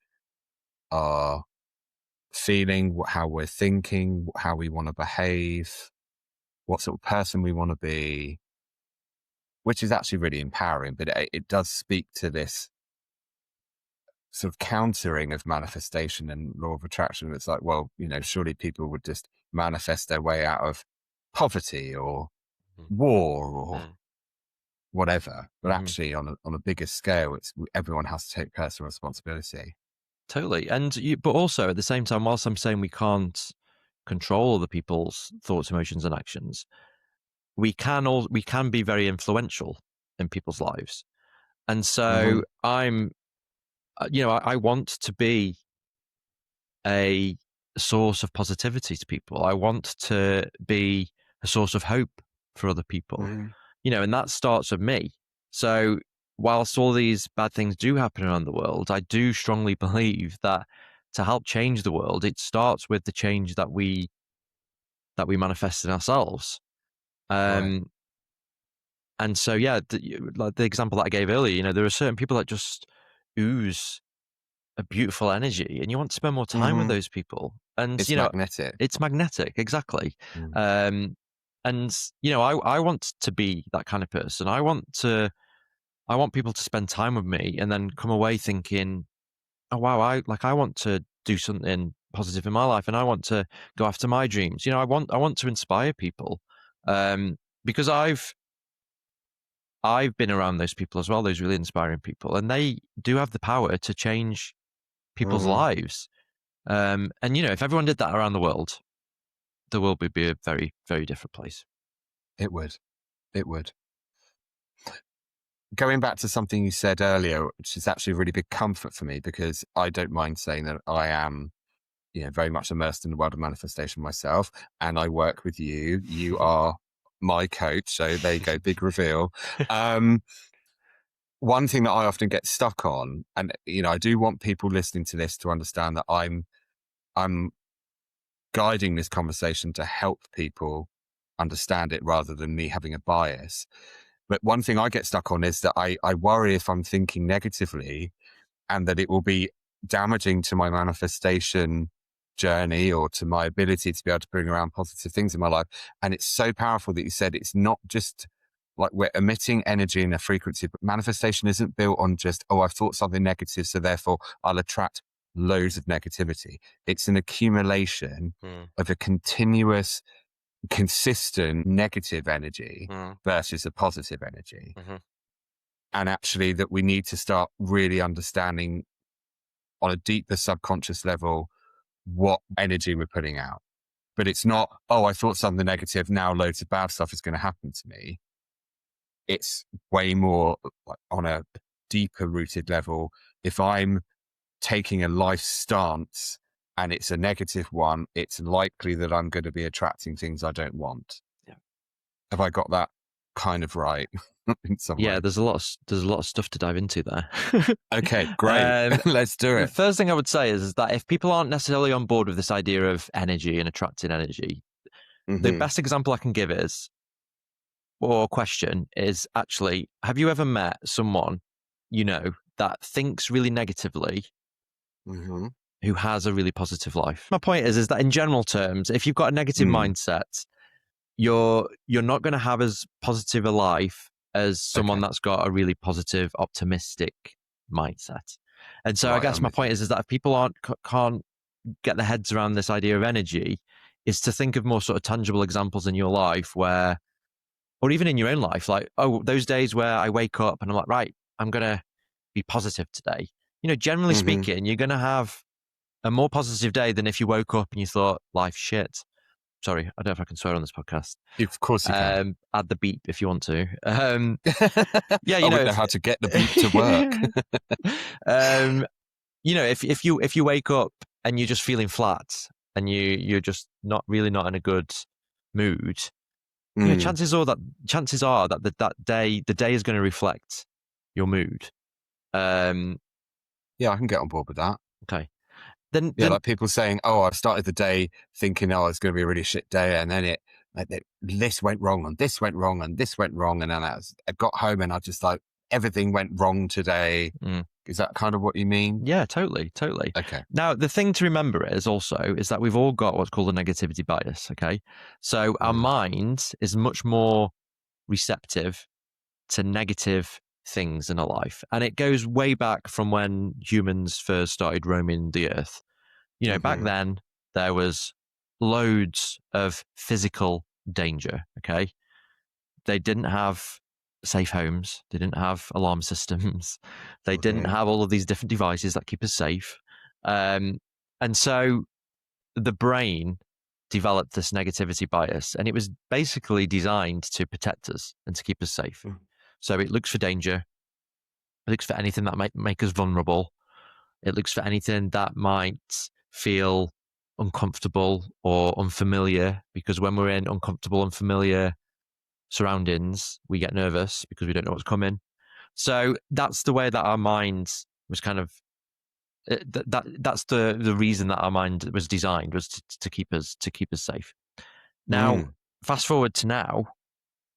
[SPEAKER 1] are feeling, how we're thinking, how we want to behave, what sort of person we want to be, which is actually really empowering. But it does speak to this sort of countering of manifestation and law of attraction. It's like, well, surely people would just manifest their way out of poverty or
[SPEAKER 2] mm,
[SPEAKER 1] war or
[SPEAKER 2] mm,
[SPEAKER 1] whatever. But
[SPEAKER 2] mm-hmm.
[SPEAKER 1] actually, on a bigger scale, it's everyone has to take personal responsibility.
[SPEAKER 2] Totally. But also at the same time, whilst I'm saying we can't control other people's thoughts, emotions, and actions, we can be very influential in people's lives. And
[SPEAKER 1] Hmm.
[SPEAKER 2] so I want to be a source of positivity to people. I want to be a source of hope for other people,
[SPEAKER 1] Hmm.
[SPEAKER 2] and that starts with me. So, whilst all these bad things do happen around the world, I do strongly believe that to help change the world, it starts with the change that we manifest in ourselves.
[SPEAKER 1] Right.
[SPEAKER 2] Um, and so, yeah, like the example that I gave earlier, there are certain people that just ooze a beautiful energy, and you want to spend more time with
[SPEAKER 1] Hmm.
[SPEAKER 2] those people. And
[SPEAKER 1] It's magnetic.
[SPEAKER 2] it's magnetic, exactly.
[SPEAKER 1] Mm.
[SPEAKER 2] Um, and I want to be that kind of person. I want people to spend time with me and then come away thinking, oh wow, I want to do something positive in my life, and I want to go after my dreams. I want to inspire people, um, because I've been around those people as well, those really inspiring people, and they do have the power to change people's
[SPEAKER 1] Hmm.
[SPEAKER 2] lives. And if everyone did that around the world would be a very, very different place.
[SPEAKER 1] It would. It would. Going back to something you said earlier, which is actually a really big comfort for me, because I don't mind saying that I am, very much immersed in the world of manifestation myself, and I work with you. You are my coach, so there you go, big reveal. Um, One thing that I often get stuck on, and I do want people listening to this to understand that I'm guiding this conversation to help people understand it rather than me having a bias. But one thing I get stuck on is that I worry if I'm thinking negatively and that it will be damaging to my manifestation journey or to my ability to be able to bring around positive things in my life. And it's so powerful that you said it's not just like we're emitting energy in a frequency, but manifestation isn't built on just, oh, I've thought something negative, so therefore I'll attract loads of negativity. It's an accumulation of a continuous, consistent negative energy versus a positive energy. And actually that we need to start really understanding on a deeper subconscious level what energy we're putting out. But it's not, oh, I thought something negative, now loads of bad stuff is going to happen to me. It's way more like on a deeper rooted level. If I'm taking a life stance and it's a negative one, it's likely that I'm going to be attracting things I don't want.
[SPEAKER 2] Yeah.
[SPEAKER 1] Have I got that kind of right in some way?
[SPEAKER 2] Yeah, there's a lot of stuff to dive into there.
[SPEAKER 1] Okay, great. Let's do
[SPEAKER 2] The
[SPEAKER 1] it.
[SPEAKER 2] first thing I would say is that if people aren't necessarily on board with this idea of energy and attracting energy, the best example I can give is, or question is actually, have you ever met someone, you know, that thinks really negatively who has a really positive life? My point is that in general terms, if you've got a negative mindset, you're not going to have as positive a life as someone that's got a really positive, optimistic mindset. And so I guess my point is that if people can't get their heads around this idea of energy, is to think of more sort of tangible examples in your life where, or even in your own life, like, oh, those days where I wake up and I'm like, right, I'm going to be positive today. You know, generally speaking, you're going to have a more positive day than if you woke up and you thought life's shit. Sorry, I don't know if I can swear on this podcast.
[SPEAKER 1] Of course you can.
[SPEAKER 2] Add the beep if you want to. Yeah,
[SPEAKER 1] I wouldn't know how to get the beep to work.
[SPEAKER 2] You know, if you wake up and you're just feeling flat and you're just not in a good mood, you know, chances are that that day, the day is going to reflect your mood.
[SPEAKER 1] Yeah, I can get on board with that.
[SPEAKER 2] Okay.
[SPEAKER 1] Then like people saying, oh, I started the day thinking, oh, it's going to be a really shit day. And then this went wrong and this went wrong and this went wrong. And then I got home and I just like, everything went wrong today. Is that kind of what you mean?
[SPEAKER 2] Yeah, totally.
[SPEAKER 1] Okay.
[SPEAKER 2] Now, the thing to remember is that we've all got what's called a negativity bias, okay? So our mind is much more receptive to negative things in our life. And it goes way back from when humans first started roaming the earth. You know, back then, there was loads of physical danger, okay? They didn't have safe homes. They didn't have alarm systems. They didn't have all of these different devices that keep us safe. And so the brain developed this negativity bias, and it was basically designed to protect us and to keep us safe. So it looks for danger. It looks for anything that might make us vulnerable. It looks for anything that might feel uncomfortable or unfamiliar, because when we're in uncomfortable, unfamiliar surroundings, we get nervous because we don't know what's coming. So that's the way that our mind was kind of that's the reason that our mind was designed, was to keep us safe. Now, fast forward to now,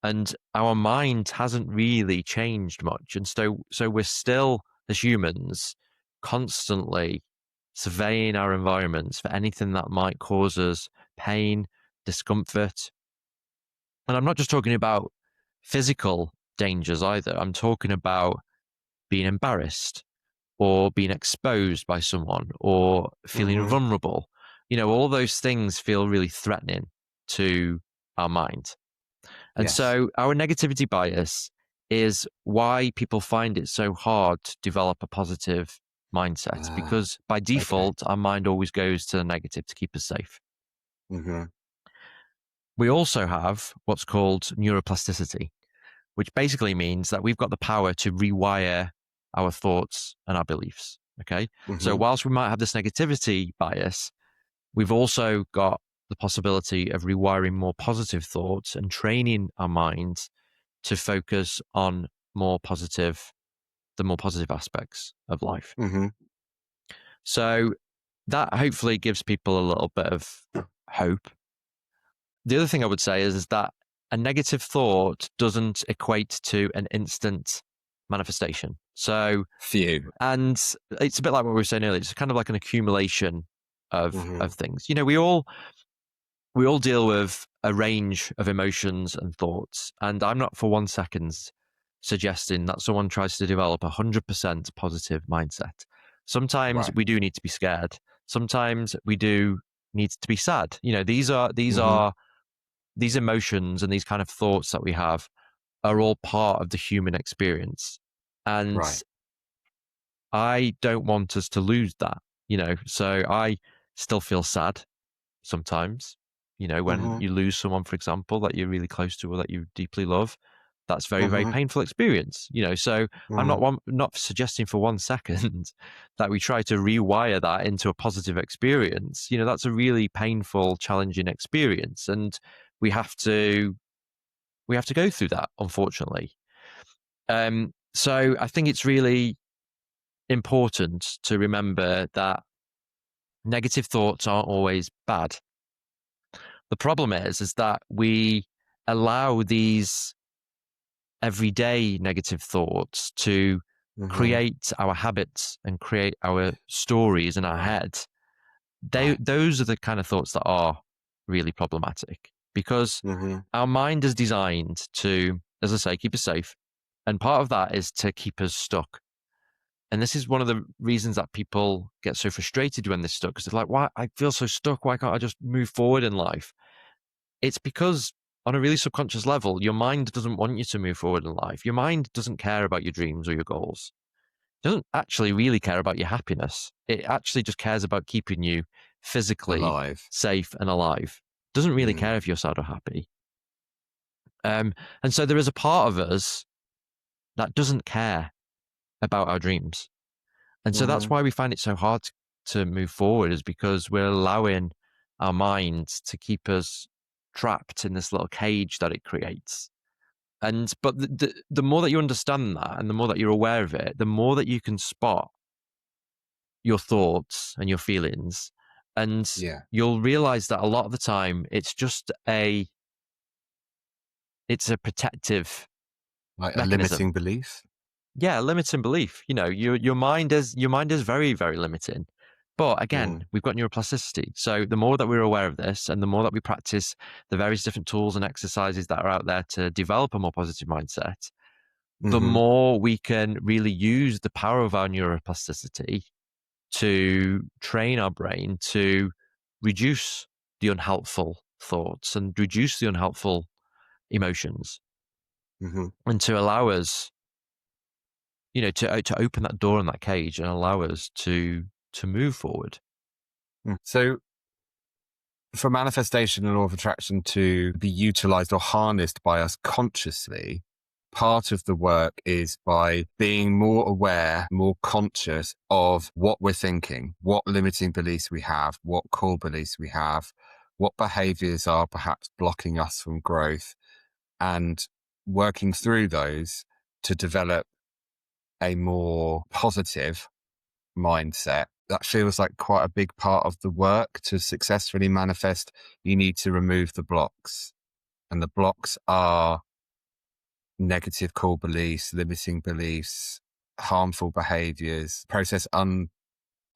[SPEAKER 2] and our mind hasn't really changed much, and so we're still, as humans, constantly surveying our environments for anything that might cause us pain, discomfort. And I'm not just talking about physical dangers either. I'm talking about being embarrassed or being exposed by someone or feeling vulnerable. You know, all those things feel really threatening to our mind. And so our negativity bias is why people find it so hard to develop a positive mindset, because by default, our mind always goes to the negative to keep us safe. We also have what's called neuroplasticity, which basically means that we've got the power to rewire our thoughts and our beliefs. Okay. So whilst we might have this negativity bias, we've also got the possibility of rewiring more positive thoughts and training our minds to focus on the more positive aspects of life. So that hopefully gives people a little bit of hope. The other thing I would say is that a negative thought doesn't equate to an instant manifestation. So
[SPEAKER 1] few.
[SPEAKER 2] And it's a bit like what we were saying earlier. It's kind of like an accumulation of
[SPEAKER 1] Mm-hmm.
[SPEAKER 2] things. We all deal with a range of emotions and thoughts, and I'm not for 1 second suggesting that someone tries to develop 100% positive mindset. Sometimes
[SPEAKER 1] Right.
[SPEAKER 2] we do need to be scared. Sometimes we do need to be sad.
[SPEAKER 1] Mm-hmm.
[SPEAKER 2] These emotions and these kind of thoughts that we have are all part of the human experience. And
[SPEAKER 1] Right.
[SPEAKER 2] I don't want us to lose that, so I still feel sad sometimes, when
[SPEAKER 1] Mm-hmm.
[SPEAKER 2] you lose someone, for example, that you're really close to or that you deeply love. That's very, very
[SPEAKER 1] Mm-hmm.
[SPEAKER 2] painful experience, so I'm
[SPEAKER 1] Mm-hmm.
[SPEAKER 2] not suggesting for 1 second that we try to rewire that into a positive experience. That's a really painful, challenging experience, and we have to go through that, unfortunately. So I think it's really important to remember that negative thoughts aren't always bad. The problem is that we allow these everyday negative thoughts to
[SPEAKER 1] Mm-hmm.
[SPEAKER 2] create our habits and create our stories in our
[SPEAKER 1] Right.
[SPEAKER 2] head.
[SPEAKER 1] Right.
[SPEAKER 2] Those are the kind of thoughts that are really problematic, because
[SPEAKER 1] Mm-hmm.
[SPEAKER 2] our mind is designed to, as I say, keep us safe. And part of that is to keep us stuck. And this is one of the reasons that people get so frustrated when they're stuck, because they're like, why? I feel so stuck. Why can't I just move forward in life? It's because on a really subconscious level, your mind doesn't want you to move forward in life. Your mind doesn't care about your dreams or your goals. It doesn't actually really care about your happiness. It actually just cares about keeping you physically
[SPEAKER 1] Alive.
[SPEAKER 2] safe and alive. It doesn't really
[SPEAKER 1] Mm.
[SPEAKER 2] care if you're sad or happy. And so there is a part of us that doesn't care about our dreams. And so that's
[SPEAKER 1] Mm-hmm.
[SPEAKER 2] why we find it so hard to move forward, is because we're allowing our minds to keep us trapped in this little cage that it creates. But the more that you understand that and the more that you're aware of it, the more that you can spot your thoughts and your feelings. And
[SPEAKER 1] Yeah.
[SPEAKER 2] you'll realize that a lot of the time it's a protective
[SPEAKER 1] Like a
[SPEAKER 2] mechanism.
[SPEAKER 1] limiting belief.
[SPEAKER 2] Yeah, limiting belief. Your mind is very, very limiting. But again,
[SPEAKER 1] Mm.
[SPEAKER 2] we've got neuroplasticity. So the more that we're aware of this and the more that we practice the various different tools and exercises that are out there to develop a more positive mindset, the
[SPEAKER 1] Mm-hmm.
[SPEAKER 2] more we can really use the power of our neuroplasticity to train our brain to reduce the unhelpful thoughts and reduce the unhelpful emotions,
[SPEAKER 1] Mm-hmm.
[SPEAKER 2] and to allow us, to open that door in that cage and allow us to move forward.
[SPEAKER 1] Mm. So for manifestation and law of attraction to be utilized or harnessed by us consciously, part of the work is by being more aware, more conscious of what we're thinking, what limiting beliefs we have, what core beliefs we have, what behaviors are perhaps blocking us from growth, and working through those to develop a more positive mindset. That feels like quite a big part of the work. To successfully manifest, you need to remove the blocks. And the blocks are negative core beliefs, limiting beliefs, harmful behaviors,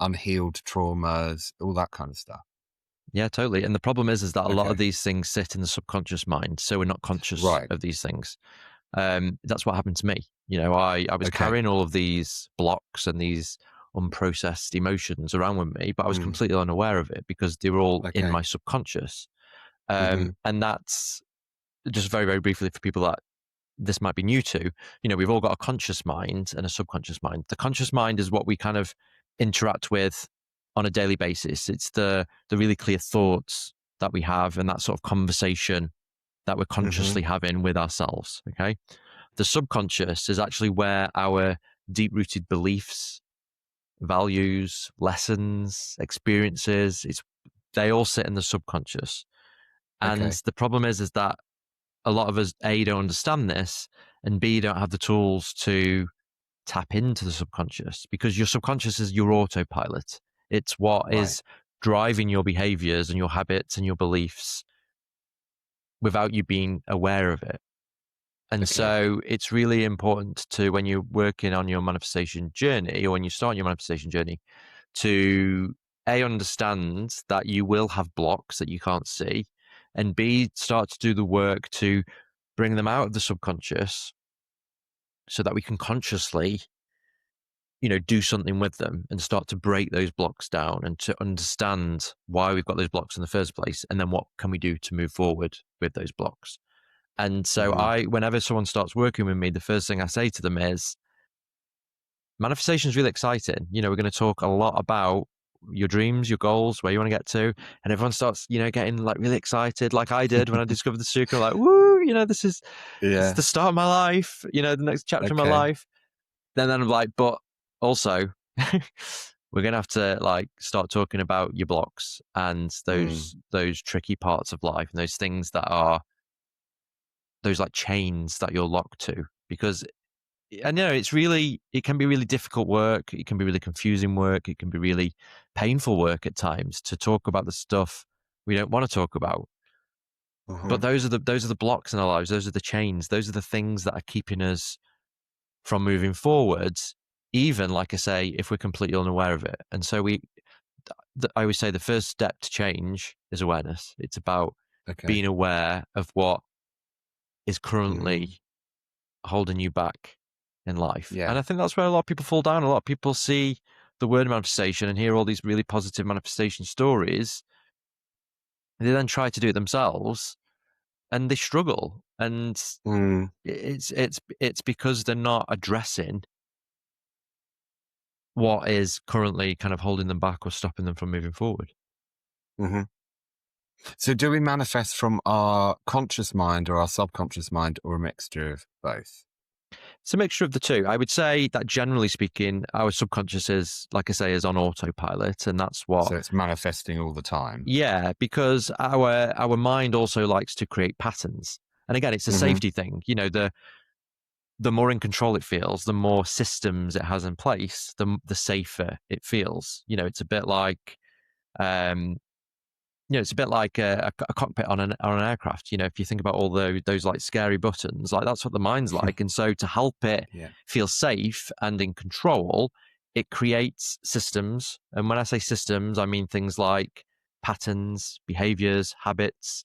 [SPEAKER 1] unhealed traumas, all that kind of stuff.
[SPEAKER 2] Yeah, totally. And the problem is that a lot of
[SPEAKER 1] Okay.
[SPEAKER 2] these things sit in the subconscious mind, so we're not conscious
[SPEAKER 1] Right.
[SPEAKER 2] of these things. That's what happened to me. I was
[SPEAKER 1] Okay.
[SPEAKER 2] carrying all of these blocks and these unprocessed emotions around with me, but I was
[SPEAKER 1] Mm.
[SPEAKER 2] completely unaware of it because they were all in
[SPEAKER 1] Okay.
[SPEAKER 2] my subconscious.
[SPEAKER 1] Mm-hmm.
[SPEAKER 2] And that's just very, very briefly for people that this might be new to. We've all got a conscious mind and a subconscious mind. The conscious mind is what we kind of interact with on a daily basis. It's the really clear thoughts that we have and that sort of conversation that we're
[SPEAKER 1] Mm-hmm.
[SPEAKER 2] consciously having with ourselves. Okay. The subconscious is actually where our deep rooted beliefs, values, lessons, experiences, they all sit in the subconscious. And
[SPEAKER 1] Okay.
[SPEAKER 2] the problem is that a lot of us, A, don't understand this, and B, don't have the tools to tap into the subconscious, because your subconscious is your autopilot. It's what
[SPEAKER 1] Right.
[SPEAKER 2] is driving your behaviors and your habits and your beliefs without you being aware of it. And
[SPEAKER 1] Okay.
[SPEAKER 2] so it's really important to, when you're working on your manifestation journey or when you start your manifestation journey, to A, understand that you will have blocks that you can't see, and B, start to do the work to bring them out of the subconscious so that we can consciously, do something with them and start to break those blocks down and to understand why we've got those blocks in the first place. And then what can we do to move forward with those blocks? And so
[SPEAKER 1] Hmm.
[SPEAKER 2] whenever someone starts working with me, the first thing I say to them is, manifestation is really exciting. We're going to talk a lot about your dreams, your goals, where you want to get to, and everyone starts, getting like really excited, like I did when I discovered the sucre. Like, woo! This is
[SPEAKER 1] Yeah.
[SPEAKER 2] the start of my life. The next chapter of my
[SPEAKER 1] Okay.
[SPEAKER 2] life. Then I'm like, but also, we're gonna have to like start talking about your blocks and
[SPEAKER 1] Mm.
[SPEAKER 2] those tricky parts of life and those things that are those like chains that you're locked to, because I know it can be really difficult work. It can be really confusing work. It can be really painful work at times to talk about the stuff we don't want to talk about. But
[SPEAKER 1] Uh-huh.
[SPEAKER 2] those are the blocks in our lives. Those are the chains. Those are the things that are keeping us from moving forwards. Even like I say, if we're completely unaware of it. And so I always say the first step to change is awareness. It's about
[SPEAKER 1] Okay.
[SPEAKER 2] being aware of what is
[SPEAKER 1] Mm.
[SPEAKER 2] currently holding you back in life. And
[SPEAKER 1] Yeah.
[SPEAKER 2] I think that's where a lot of people fall down. A lot of people see the word manifestation and hear all these really positive manifestation stories. They then try to do it themselves and they struggle. And
[SPEAKER 1] Mm.
[SPEAKER 2] it's because they're not addressing what is currently kind of holding them back or stopping them from moving forward.
[SPEAKER 1] Hmm. So do we manifest from our conscious mind or our subconscious mind, or a mixture of both?
[SPEAKER 2] It's a mixture of the two. I would say that generally speaking, our subconscious is, like I say, is on autopilot, and that's what.
[SPEAKER 1] So it's manifesting all the time.
[SPEAKER 2] Yeah, because our mind also likes to create patterns, and again, it's a
[SPEAKER 1] Hmm.
[SPEAKER 2] safety thing. The more in control it feels, the more systems it has in place, the safer it feels. It's a bit like um, it's a bit like a cockpit on an aircraft. If you think about all those like scary buttons, like that's what the mind's like. And so to help it
[SPEAKER 1] Yeah.
[SPEAKER 2] feel safe and in control, it creates systems. And when I say systems, I mean things like patterns, behaviors, habits,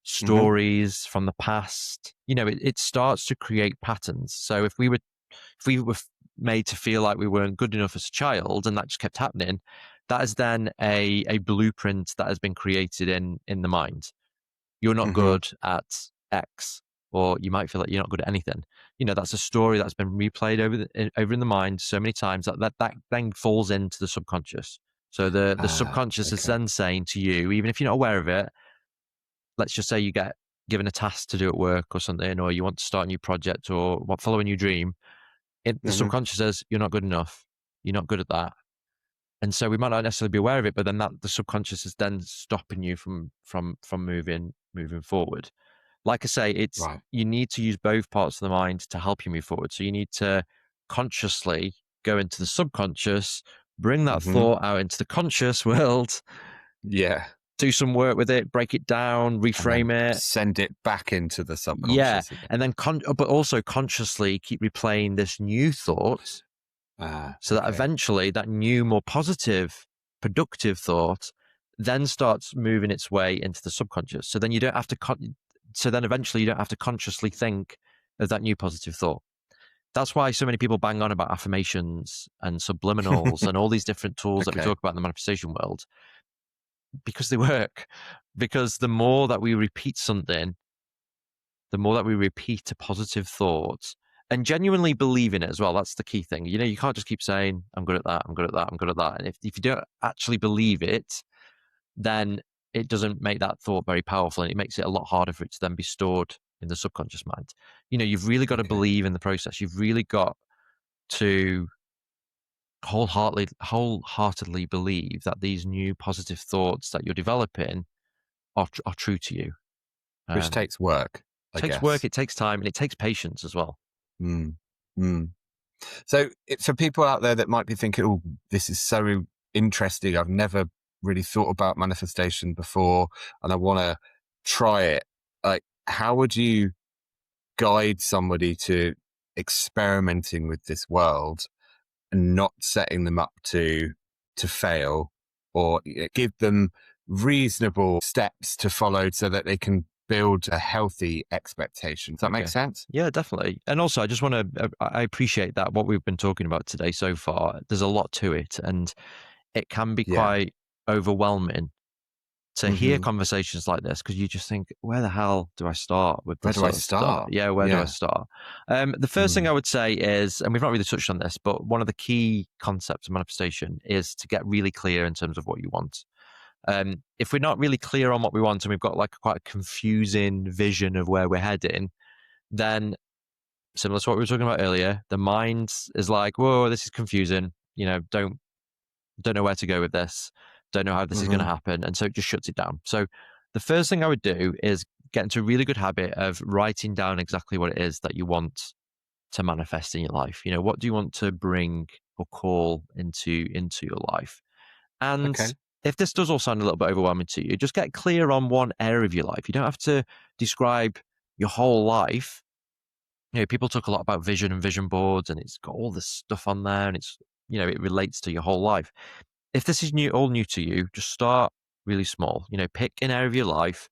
[SPEAKER 1] Hmm.
[SPEAKER 2] stories from the past. It starts to create patterns. So if we were made to feel like we weren't good enough as a child and that just kept happening, that is then a blueprint that has been created in the mind. You're not
[SPEAKER 1] Hmm.
[SPEAKER 2] good at X, or you might feel like you're not good at anything. That's a story that's been replayed over in the mind so many times that then falls into the subconscious. So the
[SPEAKER 1] Ah,
[SPEAKER 2] subconscious is
[SPEAKER 1] okay.
[SPEAKER 2] then saying to you, even if you're not aware of it, let's just say you get given a task to do at work or something, or you want to start a new project or follow a new dream, the
[SPEAKER 1] Hmm.
[SPEAKER 2] subconscious says you're not good enough. You're not good at that. And so we might not necessarily be aware of it, but then that the subconscious is then stopping you from moving forward. Like I say, it's
[SPEAKER 1] Right.
[SPEAKER 2] you need to use both parts of the mind to help you move forward. So you need to consciously go into the subconscious, bring that
[SPEAKER 1] Hmm.
[SPEAKER 2] thought out into the conscious world,
[SPEAKER 1] Yeah.
[SPEAKER 2] do some work with it, break it down,
[SPEAKER 1] And then
[SPEAKER 2] reframe it.
[SPEAKER 1] send it back into the
[SPEAKER 2] Yeah.
[SPEAKER 1] subconscious again.
[SPEAKER 2] And then but also consciously keep replaying this new thought
[SPEAKER 1] Ah,
[SPEAKER 2] so that
[SPEAKER 1] okay.
[SPEAKER 2] eventually that new, more positive, productive thought then starts moving its way into the subconscious. So then you don't have to, so then eventually you don't have to consciously think of that new positive thought. That's why so many people bang on about affirmations and subliminals and all these different tools that we
[SPEAKER 1] Okay.
[SPEAKER 2] talk about in the manifestation world, because they work. Because the more that we repeat something, the more that we repeat a positive thought and genuinely believe in it as well. That's the key thing. You can't just keep saying, I'm good at that, I'm good at that, I'm good at that. And if you don't actually believe it, then it doesn't make that thought very powerful, and it makes it a lot harder for it to then be stored in the subconscious mind. You've really got to
[SPEAKER 1] Okay.
[SPEAKER 2] believe in the process. You've really got to wholeheartedly believe that these new positive thoughts that you're developing are true to you.
[SPEAKER 1] Which
[SPEAKER 2] Um,
[SPEAKER 1] takes work,
[SPEAKER 2] it
[SPEAKER 1] I
[SPEAKER 2] takes work,
[SPEAKER 1] guess.
[SPEAKER 2] it takes time, and it takes patience as well.
[SPEAKER 1] Mm. Mm. So for people out there that might be thinking, oh, this is so interesting. I've never really thought about manifestation before and I want to try it. Like, how would you guide somebody to experimenting with this world and not setting them up to fail or give them reasonable steps to follow so that they can build a healthy expectation. Does that make
[SPEAKER 2] Okay.
[SPEAKER 1] sense?
[SPEAKER 2] Yeah, definitely. And also, I just want to, I appreciate that what we've been talking about today so far, there's a lot to it, and it can be
[SPEAKER 1] Yeah.
[SPEAKER 2] quite overwhelming to hear
[SPEAKER 1] Hmm.
[SPEAKER 2] conversations like this, because you just think, where the hell do I start with
[SPEAKER 1] Where
[SPEAKER 2] this
[SPEAKER 1] do I
[SPEAKER 2] sort of stuff?
[SPEAKER 1] start?
[SPEAKER 2] Yeah, where do I
[SPEAKER 1] Yeah.
[SPEAKER 2] start? The first thing
[SPEAKER 1] Mm.
[SPEAKER 2] I would say is, and we've not really touched on this, but one of the key concepts of manifestation is to get really clear in terms of what you want. If we're not really clear on what we want and we've got like quite a confusing vision of where we're heading, then similar to what we were talking about earlier, the mind is like, whoa, this is confusing. Don't know where to go with this. Don't know how this is going to
[SPEAKER 1] Hmm.
[SPEAKER 2] happen. And so it just shuts it down. So the first thing I would do is get into a really good habit of writing down exactly what it is that you want to manifest in your life. What do you want to bring or call into your life? And
[SPEAKER 1] Okay.
[SPEAKER 2] if this does all sound a little bit overwhelming to you, just get clear on one area of your life. You don't have to describe your whole life. People talk a lot about vision and vision boards, and it's got all this stuff on there, and it relates to your whole life. If this is all new to you, just start really small. Pick an area of your life,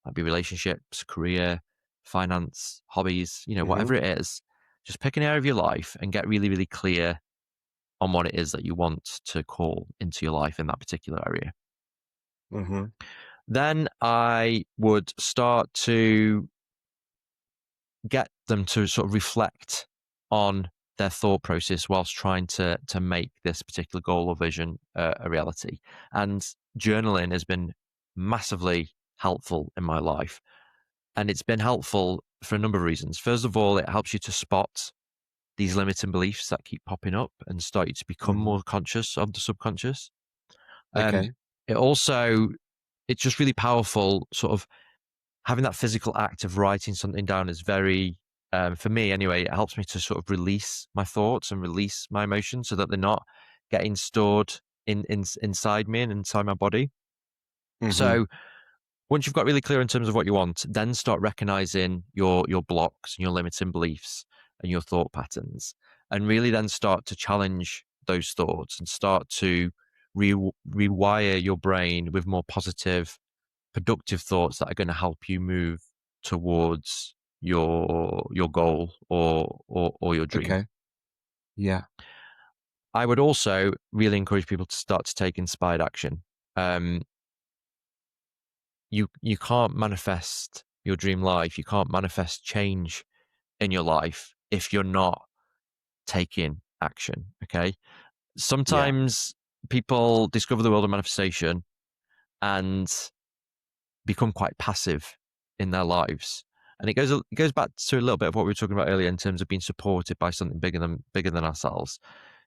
[SPEAKER 2] might be relationships, career, finance, hobbies,
[SPEAKER 1] Hmm.
[SPEAKER 2] whatever it is. Just pick an area of your life and get really, really clear on what it is that you want to call into your life in that particular area.
[SPEAKER 1] Hmm.
[SPEAKER 2] Then I would start to get them to sort of reflect on their thought process whilst trying to make this particular goal or vision a reality. And journaling has been massively helpful in my life. And it's been helpful for a number of reasons. First of all, it helps you to spot these limiting beliefs that keep popping up and start you to become
[SPEAKER 1] Hmm.
[SPEAKER 2] more conscious of the subconscious. Um,
[SPEAKER 1] Okay.
[SPEAKER 2] it also, it's just really powerful, sort of having that physical act of writing something down is very, for me anyway, it helps me to sort of release my thoughts and release my emotions so that they're not getting stored inside me and inside my body.
[SPEAKER 1] Hmm.
[SPEAKER 2] So once you've got really clear in terms of what you want, then start recognizing your blocks and your limiting beliefs and your thought patterns, and really then start to challenge those thoughts and start to rewire your brain with more positive, productive thoughts that are going to help you move towards your goal or your dream.
[SPEAKER 1] Okay. Yeah.
[SPEAKER 2] I would also really encourage people to start to take inspired action. Um, you can't manifest your dream life. You can't manifest change in your life if you're not taking action. Okay.
[SPEAKER 1] Yeah.
[SPEAKER 2] Sometimes people discover the world of manifestation and become quite passive in their lives. And it goes back to a little bit of what we were talking about earlier in terms of being supported by something bigger than ourselves.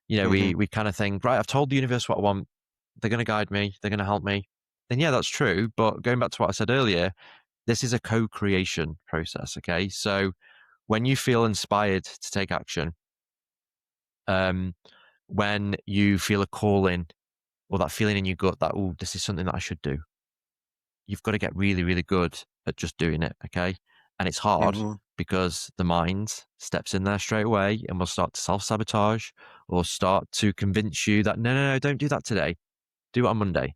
[SPEAKER 2] We
[SPEAKER 1] Hmm.
[SPEAKER 2] we kind of think, right, I've told the universe what I want. They're going to guide me. They're going to help me. And yeah, that's true. But going back to what I said earlier, this is a co-creation process. Okay, so when you feel inspired to take action, um, when you feel a calling or that feeling in your gut that, oh, this is something that I should do, you've got to get really, really good at just doing it. Okay. And it's hard
[SPEAKER 1] Hmm.
[SPEAKER 2] because the mind steps in there straight away and will start to self sabotage or start to convince you that, no, no, no, don't do that today. Do it on Monday.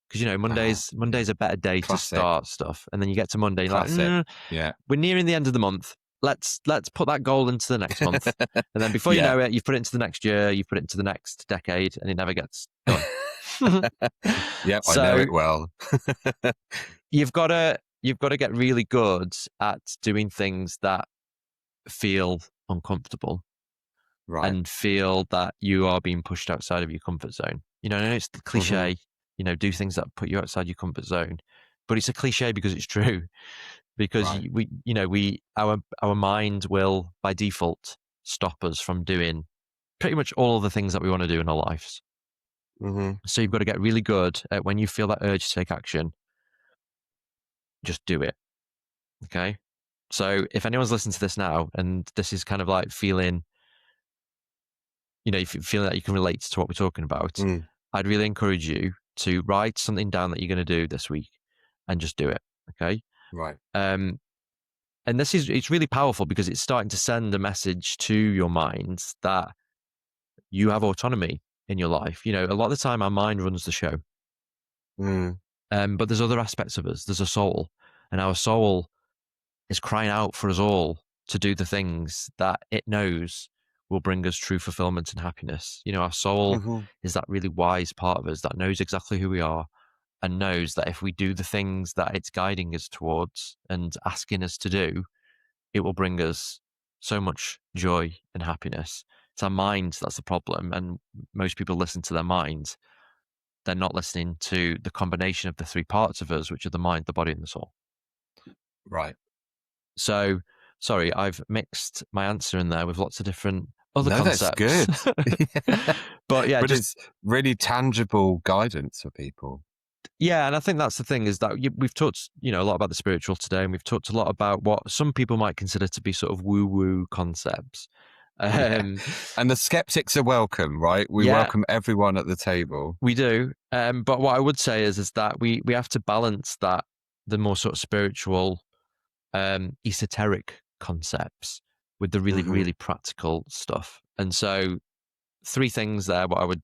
[SPEAKER 2] Because,
[SPEAKER 1] Ah,
[SPEAKER 2] Monday's
[SPEAKER 1] yeah.
[SPEAKER 2] a better day to
[SPEAKER 1] Classic.
[SPEAKER 2] start stuff. And then you get to Monday, you're like,
[SPEAKER 1] Classic. Yeah.
[SPEAKER 2] we're nearing the end of the month. Let's put that goal into the next month. And then before you
[SPEAKER 1] Yeah.
[SPEAKER 2] know it, you've put it into the next year, you've put it into the next decade, and it never gets done.
[SPEAKER 1] Yep, I know
[SPEAKER 2] So
[SPEAKER 1] it well.
[SPEAKER 2] you've got to get really good at doing things that feel uncomfortable
[SPEAKER 1] Right.
[SPEAKER 2] and feel that you are being pushed outside of your comfort zone. I know it's the
[SPEAKER 1] Hmm.
[SPEAKER 2] cliche, do things that put you outside your comfort zone, but it's a cliche because it's true. Because
[SPEAKER 1] Right.
[SPEAKER 2] our mind will by default stop us from doing pretty much all of the things that we want to do in our lives.
[SPEAKER 1] Hmm.
[SPEAKER 2] So you've got to get really good at when you feel that urge to take action, just do it. Okay. So if anyone's listening to this now and this is kind of like feeling, if you feeling that you can relate to what we're talking about,
[SPEAKER 1] Mm.
[SPEAKER 2] I'd really encourage you to write something down that you're going to do this week and just do it. Okay.
[SPEAKER 1] Right.
[SPEAKER 2] Um, and it's really powerful because it's starting to send a message to your mind that you have autonomy in your life. A lot of the time our mind runs the show. But there's other aspects of us. There's a soul, and our soul is crying out for us all to do the things that it knows will bring us true fulfillment and happiness. You know, our soul
[SPEAKER 1] Mm-hmm.
[SPEAKER 2] is that really wise part of us that knows exactly who we are and knows that if we do the things that it's guiding us towards and asking us to do, it will bring us so much joy and happiness. It's our minds that's the problem. And most people listen to their minds. They're not listening to the combination of the three parts of us, which are the mind, the body, and the soul.
[SPEAKER 1] Right.
[SPEAKER 2] So, sorry, I've mixed my answer in there with lots of different other
[SPEAKER 1] No, that's
[SPEAKER 2] concepts.
[SPEAKER 1] good.
[SPEAKER 2] But yeah,
[SPEAKER 1] But
[SPEAKER 2] just
[SPEAKER 1] it's really tangible guidance for people.
[SPEAKER 2] yeah, and I think that's the thing is that we've talked, a lot about the spiritual today, and we've talked a lot about what some people might consider to be sort of woo-woo concepts.
[SPEAKER 1] Yeah.
[SPEAKER 2] Um,
[SPEAKER 1] And the skeptics are welcome, right? We
[SPEAKER 2] yeah,
[SPEAKER 1] welcome everyone at the table.
[SPEAKER 2] we do. But what I would say is that we have to balance that the more sort of spiritual, esoteric concepts with the really,
[SPEAKER 1] Mm-hmm.
[SPEAKER 2] really practical stuff. And so, three things there. What I would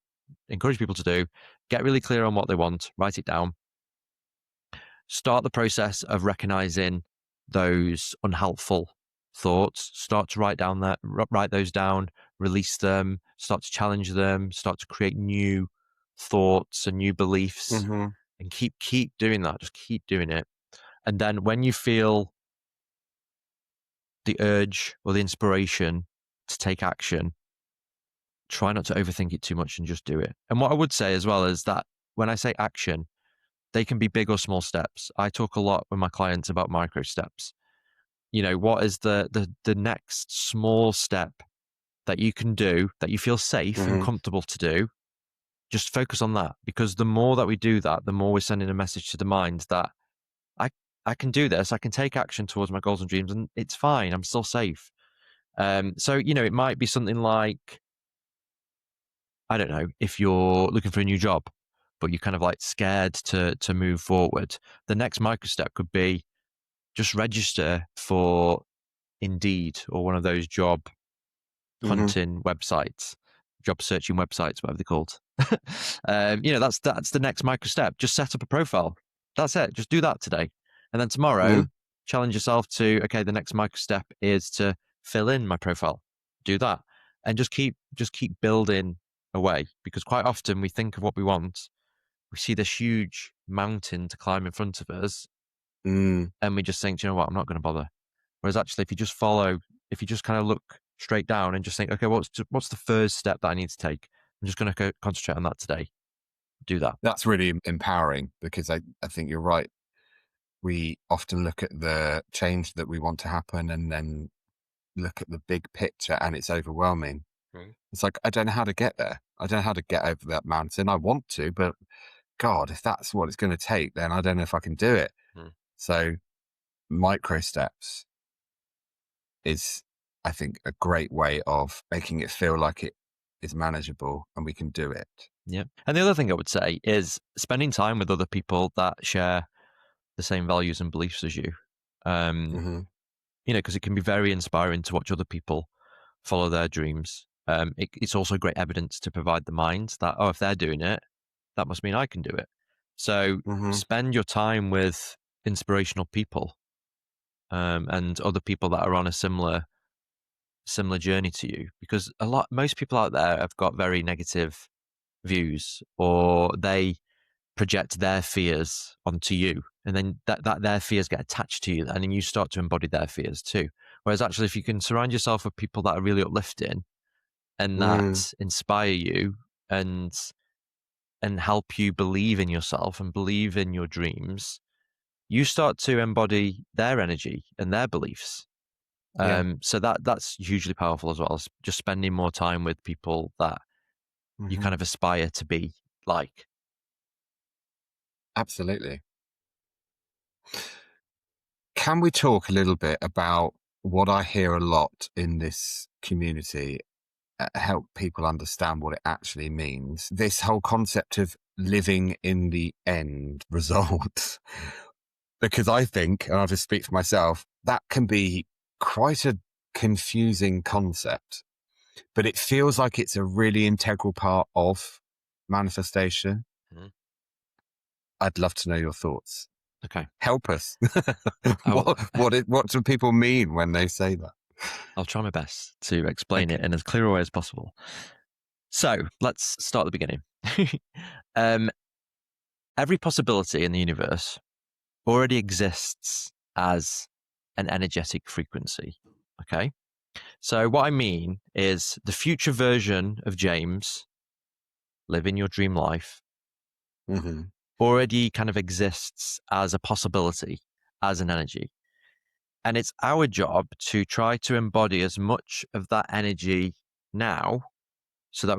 [SPEAKER 2] encourage people to do: get really clear on what they want, write it down, start the process of recognizing those unhelpful thoughts, start to write those down, release them, start to challenge them, start to create new thoughts and new beliefs,
[SPEAKER 1] Mm-hmm.
[SPEAKER 2] and keep doing that. Just keep doing it. And then when you feel the urge or the inspiration to take action, try not to overthink it too much and just do it. And what I would say as well is that when I say action, they can be big or small steps. I talk a lot with my clients about micro steps. What is the next small step that you can do that you feel safe and
[SPEAKER 1] Mm-hmm.
[SPEAKER 2] comfortable to do? Just focus on that, because the more that we do that, the more we're sending a message to the mind that I I can do this. I can take action towards my goals and dreams, and it's fine. I'm still safe. So it might be something like, I don't know, if you're looking for a new job, but you're kind of like scared to move forward. The next micro step could be just register for Indeed or one of those job
[SPEAKER 1] Mm-hmm.
[SPEAKER 2] hunting websites, job searching websites, whatever they're called. That's the next micro step. Just set up a profile. That's it. Just do that today, and then tomorrow,
[SPEAKER 1] Mm-hmm.
[SPEAKER 2] challenge yourself to, okay, the next micro step is to fill in my profile. Do that, and just keep building away, because quite often we think of what we want, we see this huge mountain to climb in front of us,
[SPEAKER 1] Mm.
[SPEAKER 2] and we just think, "Do you know what, I'm not going to bother." Whereas actually, if you just kind of look straight down and just think, okay, what's the first step that I need to take? I'm just going to concentrate on that today. Do that.
[SPEAKER 1] That's really empowering, because I think you're right. We often look at the change that we want to happen and then look at the big picture, and it's overwhelming.
[SPEAKER 2] Mm.
[SPEAKER 1] It's like, I don't know how to get there. I don't know how to get over that mountain. I want to, but God, if that's what it's going to take, then I don't know if I can do it.
[SPEAKER 2] Mm.
[SPEAKER 1] So micro steps is, I think, a great way of making it feel like it is manageable and we can do it.
[SPEAKER 2] Yeah. And the other thing I would say is spending time with other people that share the same values and beliefs as you.
[SPEAKER 1] Mm-hmm.
[SPEAKER 2] Because it can be very inspiring to watch other people follow their dreams. It's also great evidence to provide the mind that, oh, if they're doing it, that must mean I can do it. So
[SPEAKER 1] Mm-hmm.
[SPEAKER 2] spend your time with inspirational people, and other people that are on a similar journey to you, because most people out there have got very negative views, or they project their fears onto you, and then that their fears get attached to you, and then you start to embody their fears too. Whereas actually, if you can surround yourself with people that are really uplifting and
[SPEAKER 1] Mm.
[SPEAKER 2] that inspire you and help you believe in yourself and believe in your dreams, you start to embody their energy and their beliefs.
[SPEAKER 1] Yeah.
[SPEAKER 2] So that's hugely powerful as well. Just spending more time with people that you
[SPEAKER 1] Mm-hmm.
[SPEAKER 2] kind of aspire to be like.
[SPEAKER 1] Absolutely. Can we talk a little bit about what I hear a lot in this community, help people understand what it actually means? This whole concept of living in the end result. Because I think, and I'll just speak for myself, that can be quite a confusing concept, but it feels like it's a really integral part of manifestation.
[SPEAKER 2] Mhm.
[SPEAKER 1] I'd love to know your thoughts.
[SPEAKER 2] Okay.
[SPEAKER 1] Help us.
[SPEAKER 2] I'll,
[SPEAKER 1] What do people mean when they say that?
[SPEAKER 2] I'll try my best to explain it
[SPEAKER 1] Okay.
[SPEAKER 2] in as clear a way as possible. So let's start at the beginning. um, every possibility in the universe already exists as an energetic frequency. Okay. So what I mean is the future version of James, living your dream life,
[SPEAKER 1] Mm-hmm.
[SPEAKER 2] already kind of exists as a possibility, as an energy. And it's our job to try to embody as much of that energy now so that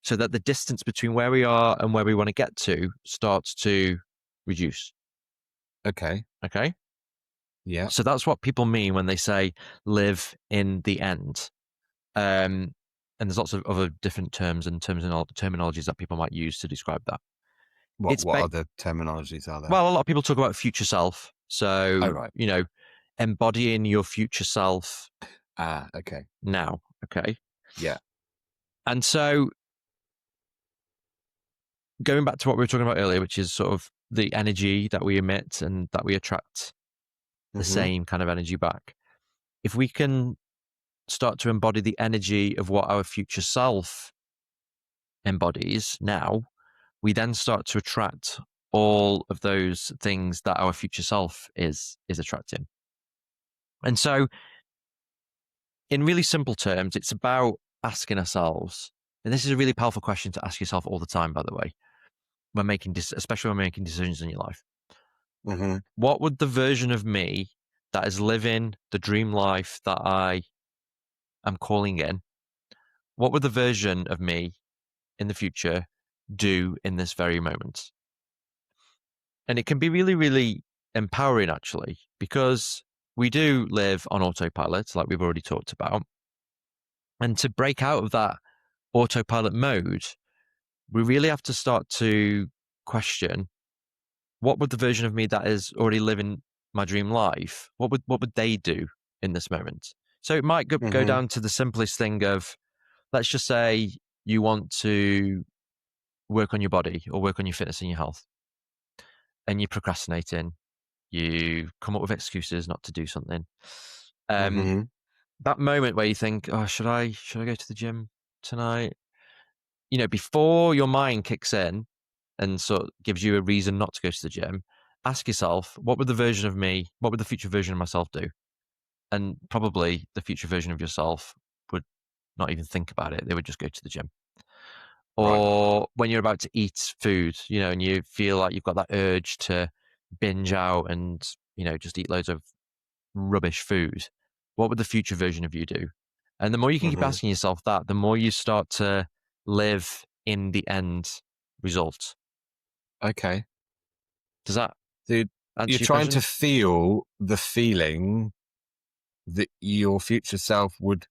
[SPEAKER 2] so that the distance between where we are and where we want to get to starts to reduce.
[SPEAKER 1] Okay.
[SPEAKER 2] Okay.
[SPEAKER 1] Yeah.
[SPEAKER 2] So that's what people mean when they say live in the end. And there's lots of other different terms and terminologies that people might use to describe that.
[SPEAKER 1] What other terminologies are there?
[SPEAKER 2] Well, a lot of people talk about future self.
[SPEAKER 1] Oh,
[SPEAKER 2] So,
[SPEAKER 1] right.
[SPEAKER 2] embodying your future self
[SPEAKER 1] Ah, okay.
[SPEAKER 2] now. Okay.
[SPEAKER 1] Yeah.
[SPEAKER 2] And so going back to what we were talking about earlier, which is sort of the energy that we emit and that we attract the
[SPEAKER 1] Mm-hmm.
[SPEAKER 2] same kind of energy back. If we can start to embody the energy of what our future self embodies now, we then start to attract all of those things that our future self is attracting. And so in really simple terms, it's about asking ourselves, and this is a really powerful question to ask yourself all the time, by the way, especially when making decisions in your life.
[SPEAKER 1] Mm-hmm.
[SPEAKER 2] What would the version of me that is living the dream life that I am calling in, what would the version of me in the future do in this very moment? And it can be really, really empowering, actually, because we do live on autopilot, like we've already talked about. And to break out of that autopilot mode, we really have to start to question what would the version of me that is already living my dream life, what would they do in this moment? So it might go
[SPEAKER 1] Mm-hmm.
[SPEAKER 2] down to the simplest thing of, let's just say you want to work on your body or work on your fitness and your health, and you're procrastinating, you come up with excuses not to do something.
[SPEAKER 1] Mm-hmm.
[SPEAKER 2] That moment where you think, oh, should I go to the gym tonight? Before your mind kicks in and sort of gives you a reason not to go to the gym, ask yourself, what would the future version of myself do? And probably the future version of yourself would not even think about it. They would just go to the gym.
[SPEAKER 1] Right.
[SPEAKER 2] Or when you're about to eat food, and you feel like you've got that urge to binge out and, just eat loads of rubbish food, what would the future version of you do? And the more you can keep
[SPEAKER 1] Mm-hmm.
[SPEAKER 2] asking yourself that, the more you start to live in the end result.
[SPEAKER 1] Okay.
[SPEAKER 2] Does that
[SPEAKER 1] So you're
[SPEAKER 2] answer your
[SPEAKER 1] trying to
[SPEAKER 2] question?
[SPEAKER 1] feel the feeling that your future self would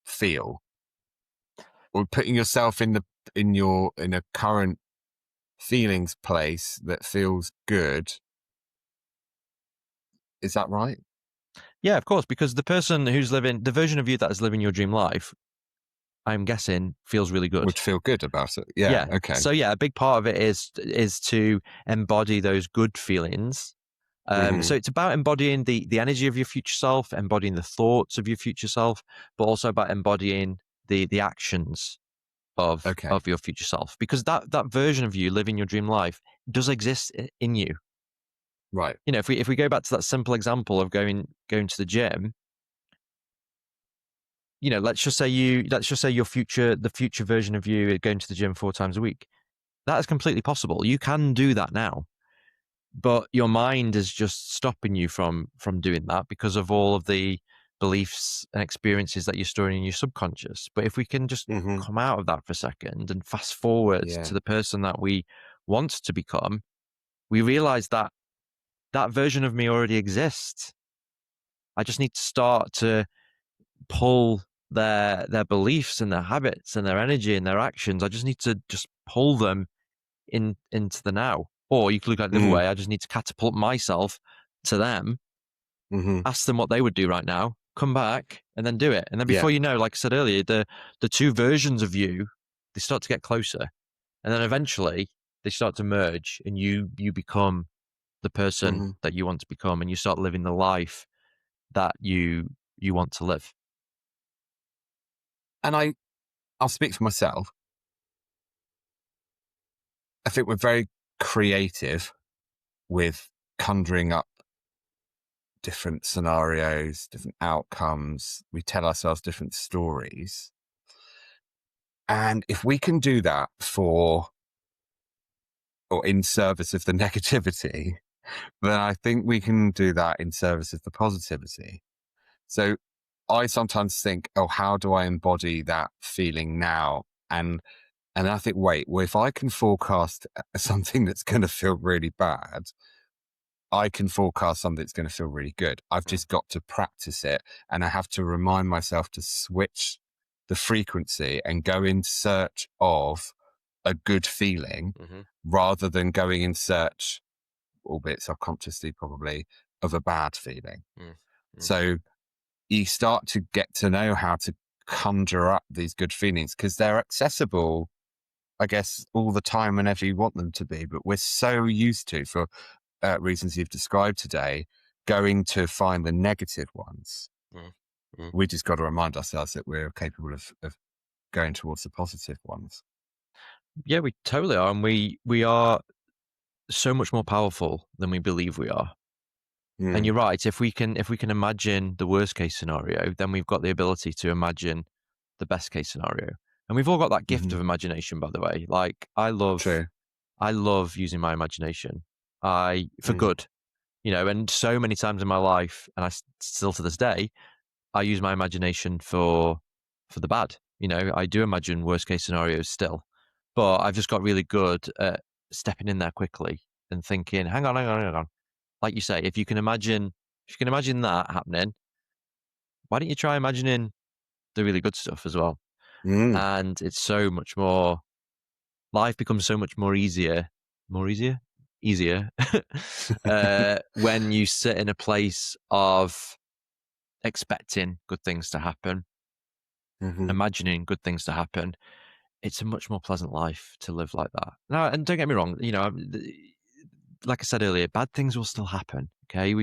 [SPEAKER 1] feel, or putting yourself in a current feelings place that feels good. Is that right?
[SPEAKER 2] Yeah, of course, because the version of you that is living your dream life, I'm guessing, feels really good.
[SPEAKER 1] Would feel good about it. Yeah.
[SPEAKER 2] Yeah.
[SPEAKER 1] Okay.
[SPEAKER 2] So yeah, a big part of it is to embody those good feelings.
[SPEAKER 1] Mm-hmm.
[SPEAKER 2] So it's about embodying the energy of your future self, embodying the thoughts of your future self, but also about embodying the actions
[SPEAKER 1] Okay.
[SPEAKER 2] of your future self, because that version of you living your dream life does exist in you.
[SPEAKER 1] Right.
[SPEAKER 2] If we go back to that simple example of going to the gym, let's just say the future version of you is going to the gym 4 times a week. That is completely possible. You can do that now, but your mind is just stopping you from doing that because of all of the beliefs and experiences that you're storing in your subconscious. But if we can just
[SPEAKER 1] Mm-hmm.
[SPEAKER 2] come out of that for a second and fast forward
[SPEAKER 1] Yeah.
[SPEAKER 2] to the person that we want to become, we realize that that version of me already exists. I just need to start to pull their beliefs and their habits and their energy and their actions. I just need to just pull them into the now. Or you could look at it the other
[SPEAKER 1] Mm-hmm.
[SPEAKER 2] way. I just need to catapult myself to them,
[SPEAKER 1] Mm-hmm.
[SPEAKER 2] ask them what they would do right now, come back, and then do it. And then
[SPEAKER 1] Yeah.
[SPEAKER 2] before you know, like I said earlier, the two versions of you, they start to get closer. And then eventually they start to merge, and you become the person
[SPEAKER 1] hmm
[SPEAKER 2] that you want to become, and you start living the life that you want to live.
[SPEAKER 1] And I'll speak for myself. I think we're very creative with conjuring up different scenarios, different outcomes. We tell ourselves different stories. And if we can do that for or in service of the negativity, then I think we can do that in service of the positivity. So I sometimes think, oh, how do I embody that feeling now? And I think, wait, well, if I can forecast something that's going to feel really bad, I can forecast something that's going to feel really good. I've
[SPEAKER 2] Mm,
[SPEAKER 1] just got to practice it. And I have to remind myself to switch the frequency and go in search of a good feeling
[SPEAKER 2] mm-hmm,
[SPEAKER 1] rather than going in search, albeit subconsciously probably, of a bad feeling.
[SPEAKER 2] mm, mm.
[SPEAKER 1] So you start to get to know how to conjure up these good feelings because they're accessible, I guess, all the time whenever you want them to be. But we're so used to, for reasons you've described today, going to find the negative ones.
[SPEAKER 2] Mm, mm.
[SPEAKER 1] We just got to remind ourselves that we're capable of going towards the positive ones.
[SPEAKER 2] Yeah, we totally are, and we are so much more powerful than we believe we are. And
[SPEAKER 1] Mm,
[SPEAKER 2] you're right. If we can imagine the worst case scenario, then we've got the ability to imagine the best case scenario. And we've all got that gift
[SPEAKER 1] hmm
[SPEAKER 2] of imagination, by the way. Like
[SPEAKER 1] True.
[SPEAKER 2] I love using my imagination. I for
[SPEAKER 1] Mm,
[SPEAKER 2] good, and so many times in my life, and still to this day, I use my imagination for the bad. I do imagine worst case scenarios still, but I've just got really good at stepping in there quickly and thinking, hang on. Like you say, if you can imagine that happening, why don't you try imagining the really good stuff as well?
[SPEAKER 1] mm,
[SPEAKER 2] And it's so much more. Life becomes so much easier, when you sit in a place of expecting good things to happen,
[SPEAKER 1] hmm
[SPEAKER 2] imagining good things to happen. It's a much more pleasant life to live like that. Now, and don't get me wrong, like I said earlier, bad things will still happen. Okay,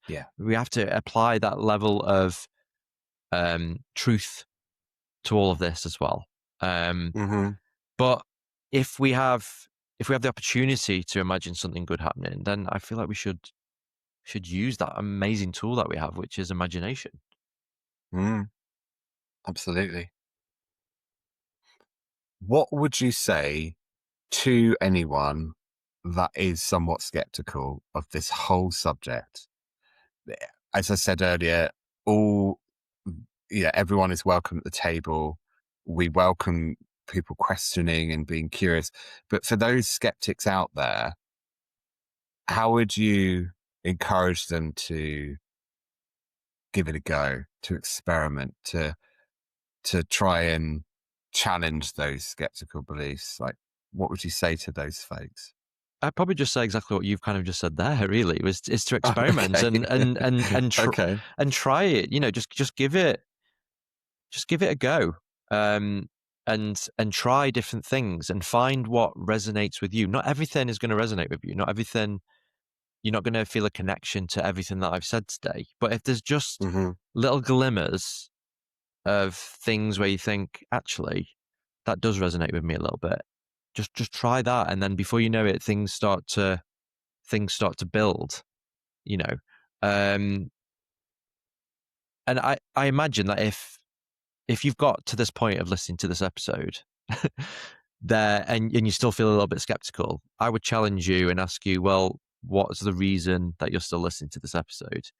[SPEAKER 1] Yeah.
[SPEAKER 2] we have to apply that level of truth to all of this as well. Um,
[SPEAKER 1] hmm
[SPEAKER 2] but if we have if we have the opportunity to imagine something good happening, then I feel like we should use that amazing tool that we have, which is imagination.
[SPEAKER 1] Mm, absolutely. What would you say to anyone that is somewhat skeptical of this whole subject? As I said earlier, all yeah, everyone is welcome at the table. We welcome people questioning and being curious. But for those skeptics out there, how would you encourage them to give it a go, to experiment, to try and challenge those skeptical beliefs? Like, what would you say to those folks?
[SPEAKER 2] I'd probably just say exactly what you've kind of just said there. Really, was is to experiment
[SPEAKER 1] Okay. Okay.
[SPEAKER 2] and try it. Just give it a go, um, and try different things and find what resonates with you. Not everything is going to resonate with you. Not everything. You're not going to feel a connection to everything that I've said today. But if there's just
[SPEAKER 1] hmm
[SPEAKER 2] little glimmers of things where you think, actually, that does resonate with me a little bit, just try that, and then before you know it, things start to build. You know, um, and I imagine that if you've got to this point of listening to this episode there and you still feel a little bit skeptical, I would challenge you and ask you, well, what's the reason that you're still listening to this episode?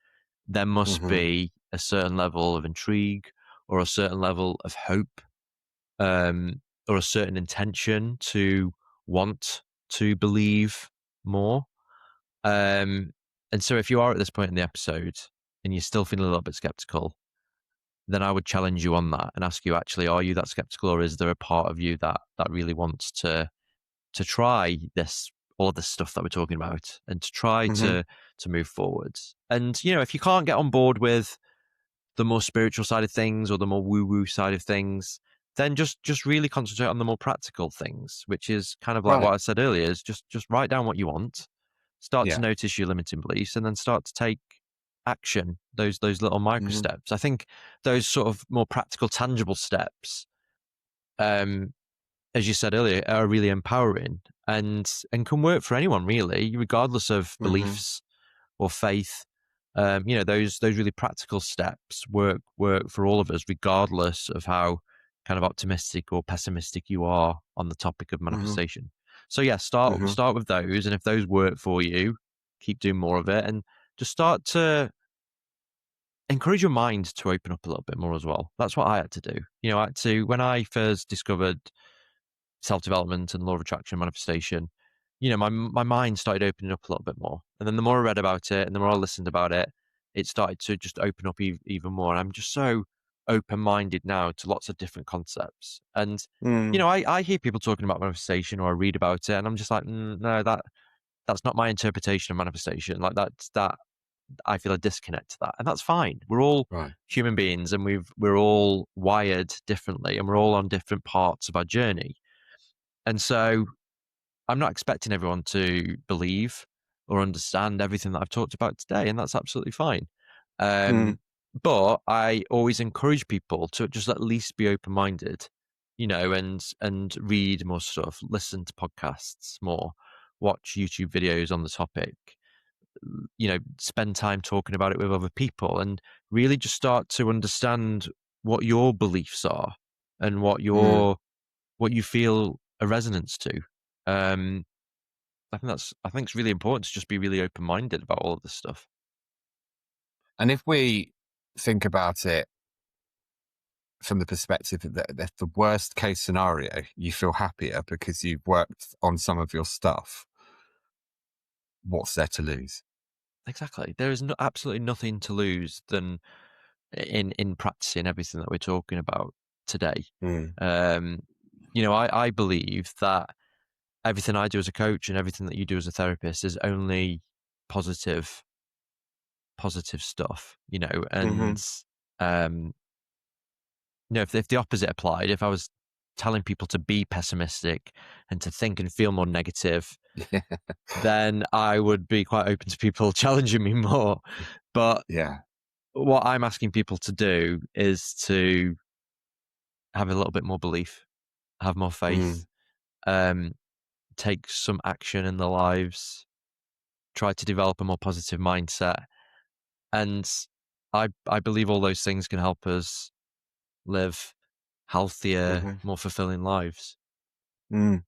[SPEAKER 2] There must
[SPEAKER 1] hmm
[SPEAKER 2] be a certain level of intrigue or a certain level of hope, or a certain intention to want to believe more. Um, and so if you are at this point in the episode and you're still feeling a little bit skeptical, then I would challenge you on that and ask you, actually, are you that skeptical, or is there a part of you that really wants to try all of this stuff that we're talking about, and to try
[SPEAKER 1] hmm
[SPEAKER 2] to move forwards? And if you can't get on board with the more spiritual side of things or the more woo woo side of things, then just really concentrate on the more practical things, which is kind of like
[SPEAKER 1] Right.
[SPEAKER 2] what I said earlier, is just write down what you want, start to
[SPEAKER 1] Yeah.
[SPEAKER 2] notice your limiting beliefs, and then start to take action, those little micro
[SPEAKER 1] Hmm.
[SPEAKER 2] steps. I think those sort of more practical, tangible steps, um, as you said earlier, are really empowering and can work for anyone really, regardless of
[SPEAKER 1] Hmm.
[SPEAKER 2] beliefs or faith. Those really practical steps work for all of us, regardless of how kind of optimistic or pessimistic you are on the topic of
[SPEAKER 1] Hmm.
[SPEAKER 2] manifestation. So yeah, start
[SPEAKER 1] Hmm.
[SPEAKER 2] start with those, and if those work for you, keep doing more of it, and just start to encourage your mind to open up a little bit more as well. That's what I had to do. I had to, when I first discovered self-development and law of attraction manifestation, my mind started opening up a little bit more. And then the more I read about it and the more I listened about it, it started to just open up even more. And I'm just so open-minded now to lots of different concepts. And,
[SPEAKER 1] Mm.
[SPEAKER 2] I hear people talking about manifestation, or I read about it, and I'm just like, no, that's not my interpretation of manifestation. Like that I feel a disconnect to that. And that's fine. We're all
[SPEAKER 1] Right.
[SPEAKER 2] human beings, and we're all wired differently, and we're all on different parts of our journey. And so I'm not expecting everyone to believe or understand everything that I've talked about today, and that's absolutely fine.
[SPEAKER 1] Mm.
[SPEAKER 2] Um, but I always encourage people to just at least be open minded, and read more stuff, listen to podcasts more, watch YouTube videos on the topic, spend time talking about it with other people, and really just start to understand what your beliefs are and
[SPEAKER 1] Mm.
[SPEAKER 2] what you feel a resonance to. Um, I think it's really important to just be really open minded about all of this stuff.
[SPEAKER 1] And if we think about it from the perspective that if the worst case scenario, you feel happier because you've worked on some of your stuff, what's there to lose?
[SPEAKER 2] Exactly. There is absolutely nothing to lose than in practicing everything that we're talking about today.
[SPEAKER 1] Mm.
[SPEAKER 2] Um, I believe that everything I do as a coach and everything that you do as a therapist is only positive, positive stuff.
[SPEAKER 1] Hmm.
[SPEAKER 2] And um, if the opposite applied, if I was telling people to be pessimistic and to think and feel more negative,
[SPEAKER 1] Yeah.
[SPEAKER 2] then I would be quite open to people challenging me more. But
[SPEAKER 1] Yeah.
[SPEAKER 2] what I'm asking people to do is to have a little bit more belief, have more
[SPEAKER 1] Mm.
[SPEAKER 2] faith, um, take some action in their lives, try to develop a more positive mindset. And I believe all those things can help us live healthier,
[SPEAKER 1] Hmm.
[SPEAKER 2] more fulfilling lives.
[SPEAKER 1] Mm.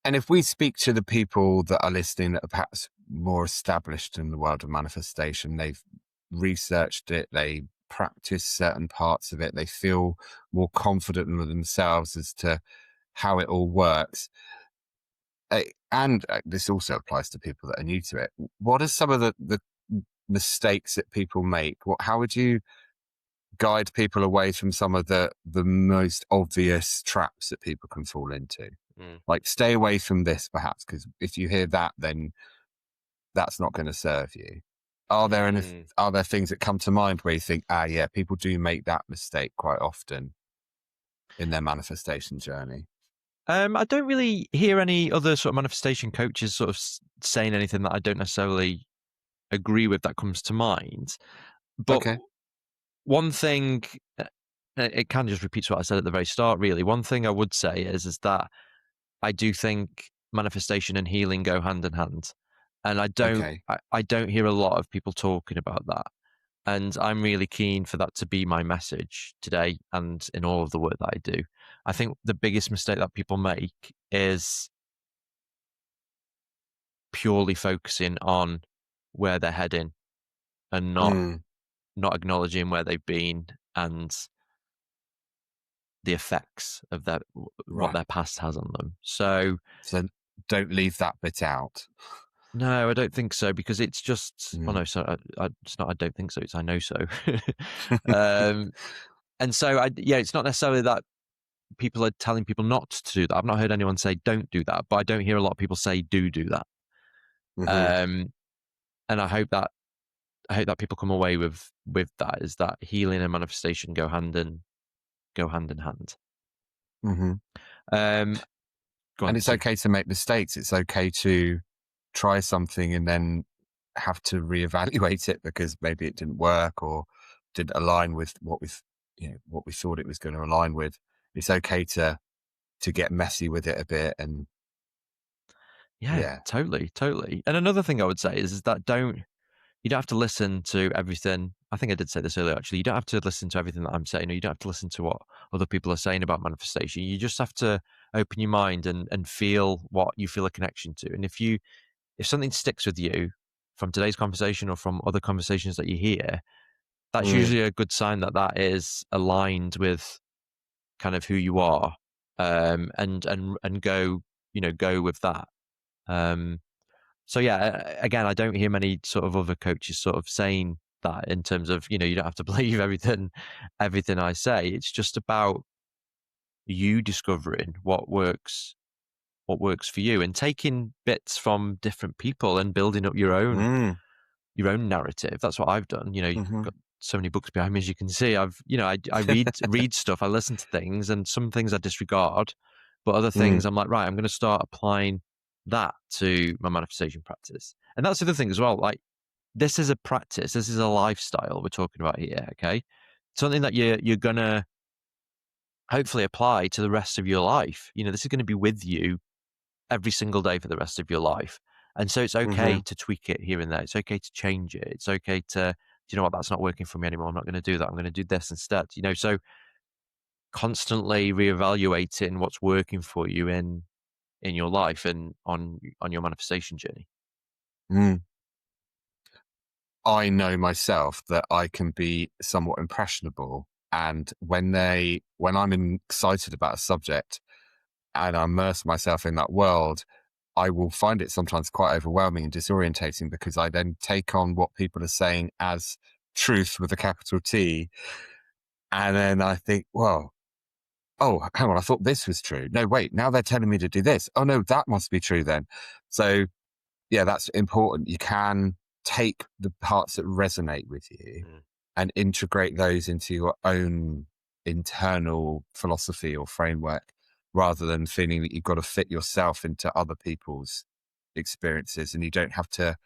[SPEAKER 1] And if we speak to the people that are listening that are perhaps more established in the world of manifestation, they've researched it, they practice certain parts of it, they feel more confident in themselves as to how it all works. And this also applies to people that are new to it. What are some of the mistakes that people make? How would you guide people away from some of the most obvious traps that people can fall into?
[SPEAKER 2] Mm.
[SPEAKER 1] Like, stay away from this, perhaps, because if you hear that, then that's not going to serve you.
[SPEAKER 2] Mm.
[SPEAKER 1] Are there things that come to mind where you think, yeah, people do make that mistake quite often in their manifestation journey?
[SPEAKER 2] I don't really hear any other sort of manifestation coaches sort of saying anything that I don't necessarily agree with that comes to mind. But
[SPEAKER 1] Okay.
[SPEAKER 2] one thing, it kind of just repeats what I said at the very start, really. One thing I would say is that I do think manifestation and healing go hand in hand. And
[SPEAKER 1] Okay.
[SPEAKER 2] I don't hear a lot of people talking about that. And I'm really keen for that to be my message today and in all of the work that I do. I think the biggest mistake that people make is purely focusing on where they're heading and
[SPEAKER 1] Mm.
[SPEAKER 2] not acknowledging where they've been and the effects of that, what
[SPEAKER 1] Right.
[SPEAKER 2] their past has on them. So
[SPEAKER 1] So don't leave that bit out.
[SPEAKER 2] no, I don't think so, because it's just, oh
[SPEAKER 1] Mm.
[SPEAKER 2] no, so it's not, I don't think so. It's, I know so. um, and so yeah, it's not necessarily that people are telling people not to do that. I've not heard anyone say don't do that, but I don't hear a lot of people say do that.
[SPEAKER 1] Hmm.
[SPEAKER 2] Um, and I hope that I hope that people come away with that, is that healing and manifestation go hand in hand.
[SPEAKER 1] hmm
[SPEAKER 2] Um, Go
[SPEAKER 1] And
[SPEAKER 2] on.
[SPEAKER 1] it's
[SPEAKER 2] Sorry.
[SPEAKER 1] okay to make mistakes. It's okay to try something and then have to reevaluate it because maybe it didn't work or didn't align with what we thought it was going to align with. It's okay to get messy with it a bit, and
[SPEAKER 2] Yeah,
[SPEAKER 1] yeah.
[SPEAKER 2] totally, totally. And another thing I would say is that you don't have to listen to everything. I think I did say this earlier, actually. You don't have to listen to everything that I'm saying, or you don't have to listen to what other people are saying about manifestation. You just have to open your mind and feel what you feel a connection to. And if something sticks with you from today's conversation or from other conversations that you hear, that's
[SPEAKER 1] Mm,
[SPEAKER 2] usually a good sign that that is aligned with kind of who you are. And go, go with that. Um, so yeah, again, I don't hear many sort of other coaches sort of saying that, in terms of, you don't have to believe everything I say. It's just about you discovering what works for you, and taking bits from different people and building up
[SPEAKER 1] mm,
[SPEAKER 2] your own narrative. That's what I've done. You've
[SPEAKER 1] mhm.
[SPEAKER 2] got so many books behind me, as you can see. I read stuff, I listen to things, and some things I disregard, but other
[SPEAKER 1] Mm,
[SPEAKER 2] things I'm like, right, I'm going to start applying that to my manifestation practice. And that's the other thing as well. Like, this is a practice, this is a lifestyle we're talking about here. Okay, something that you're gonna hopefully apply to the rest of your life. This is going to be with you every single day for the rest of your life. And so it's okay
[SPEAKER 1] mhm.
[SPEAKER 2] to tweak it here and there. It's okay to change it. It's okay to, do you know what, that's not working for me anymore. I'm not going to do that. I'm going to do this instead. So constantly reevaluating what's working for you in your life and on your manifestation journey.
[SPEAKER 1] Mm. I know myself that I can be somewhat impressionable, and when I'm excited about a subject and I immerse myself in that world, I will find it sometimes quite overwhelming and disorientating because I then take on what people are saying as truth with a capital T. And then I think, well, oh, hang on, I thought this was true. No, wait, now they're telling me to do this. Oh, no, that must be true then. So, yeah, that's important. You can take the parts that resonate with you
[SPEAKER 2] Mm.
[SPEAKER 1] and integrate those into your own internal philosophy or framework rather than feeling that you've got to fit yourself into other people's experiences and you don't have to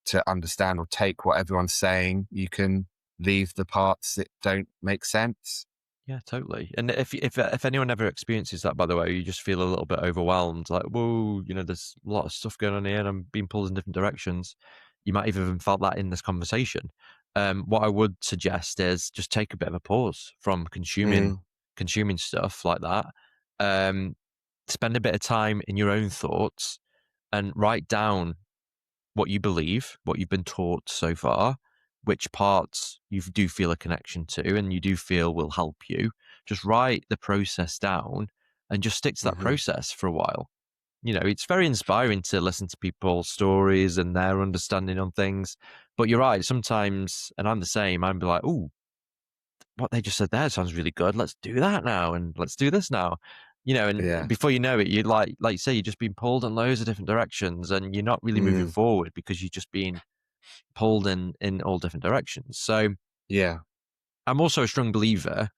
[SPEAKER 1] to understand or take what everyone's saying. You can leave the parts that don't make sense.
[SPEAKER 2] Yeah, totally. And if anyone ever experiences that, by the way, you just feel a little bit overwhelmed, like, whoa, there's a lot of stuff going on here, and I'm being pulled in different directions. You might have even felt that in this conversation. What I would suggest is just take a bit of a pause from
[SPEAKER 1] Mm,
[SPEAKER 2] consuming stuff like that. Um, Spend a bit of time in your own thoughts and write down what you believe, what you've been taught so far, which parts you do feel a connection to and you do feel will help you. Just write the process down and just stick to that
[SPEAKER 1] hmm
[SPEAKER 2] process for a while. It's very inspiring to listen to people's stories and their understanding on things. But you're right, sometimes, and I'm the same, I'm be like, oh, what they just said there sounds really good. Let's do that now, and let's do this now. And
[SPEAKER 1] Yeah.
[SPEAKER 2] before you know it, you like you say, you're just being pulled in loads of different directions, and you're not really moving
[SPEAKER 1] Mm,
[SPEAKER 2] forward because you're just being pulled in all different directions. So
[SPEAKER 1] yeah.
[SPEAKER 2] I'm also a strong believer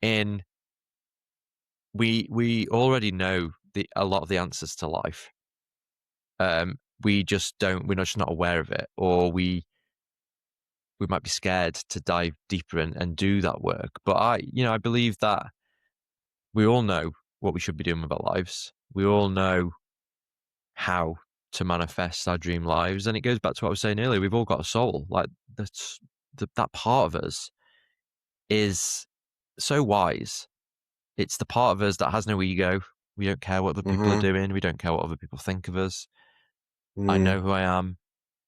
[SPEAKER 2] in, we already know a lot of the answers to life. We just don't, we're just not aware of it, or we might be scared to dive deeper and do that work. But I believe that we all know what we should be doing with our lives. We all know how to manifest our dream lives. And it goes back to what I was saying earlier. We've all got a soul. Like, that part of us is so wise. It's the part of us that has no ego. We don't care what other people are
[SPEAKER 1] hmm
[SPEAKER 2] doing. We don't care what other people think of us. I
[SPEAKER 1] Mm,
[SPEAKER 2] know who I am.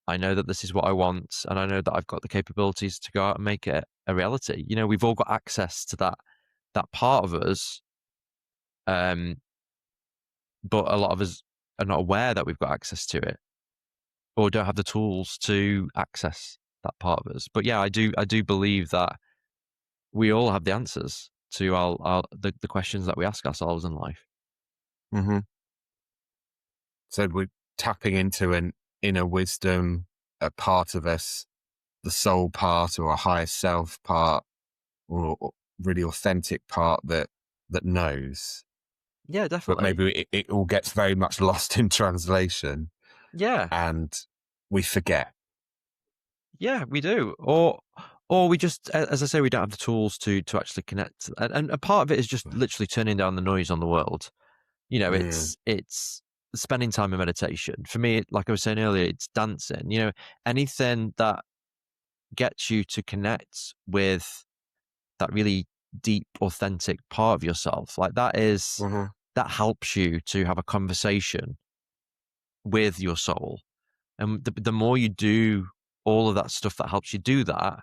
[SPEAKER 2] I know that this is what I want. And I know that I've got the capabilities to go out and make it a reality. We've all got access to that part of us. Um, but a lot of us are not aware that we've got access to it, or don't have the tools to access that part of us. But yeah, I do believe that we all have the answers to the questions that we ask ourselves in life.
[SPEAKER 1] hmm So we're tapping into an inner wisdom a part of us, the soul part or a higher self part, or really authentic part that knows.
[SPEAKER 2] Yeah,
[SPEAKER 1] But
[SPEAKER 2] definitely.
[SPEAKER 1] maybe it all gets very much lost in translation,
[SPEAKER 2] Yeah.
[SPEAKER 1] and we forget.
[SPEAKER 2] Yeah, we do. Or we just, as I say, we don't have the tools to actually connect. And a part of it is just literally turning down the noise on the world. You know,
[SPEAKER 1] Mm,
[SPEAKER 2] it's spending time in meditation. For me, like I was saying earlier, it's dancing. You know, anything that gets you to connect with that really deep, authentic part of yourself, like
[SPEAKER 1] mhm,
[SPEAKER 2] that helps you to have a conversation with your soul. And the more you do all of that stuff that helps you do that,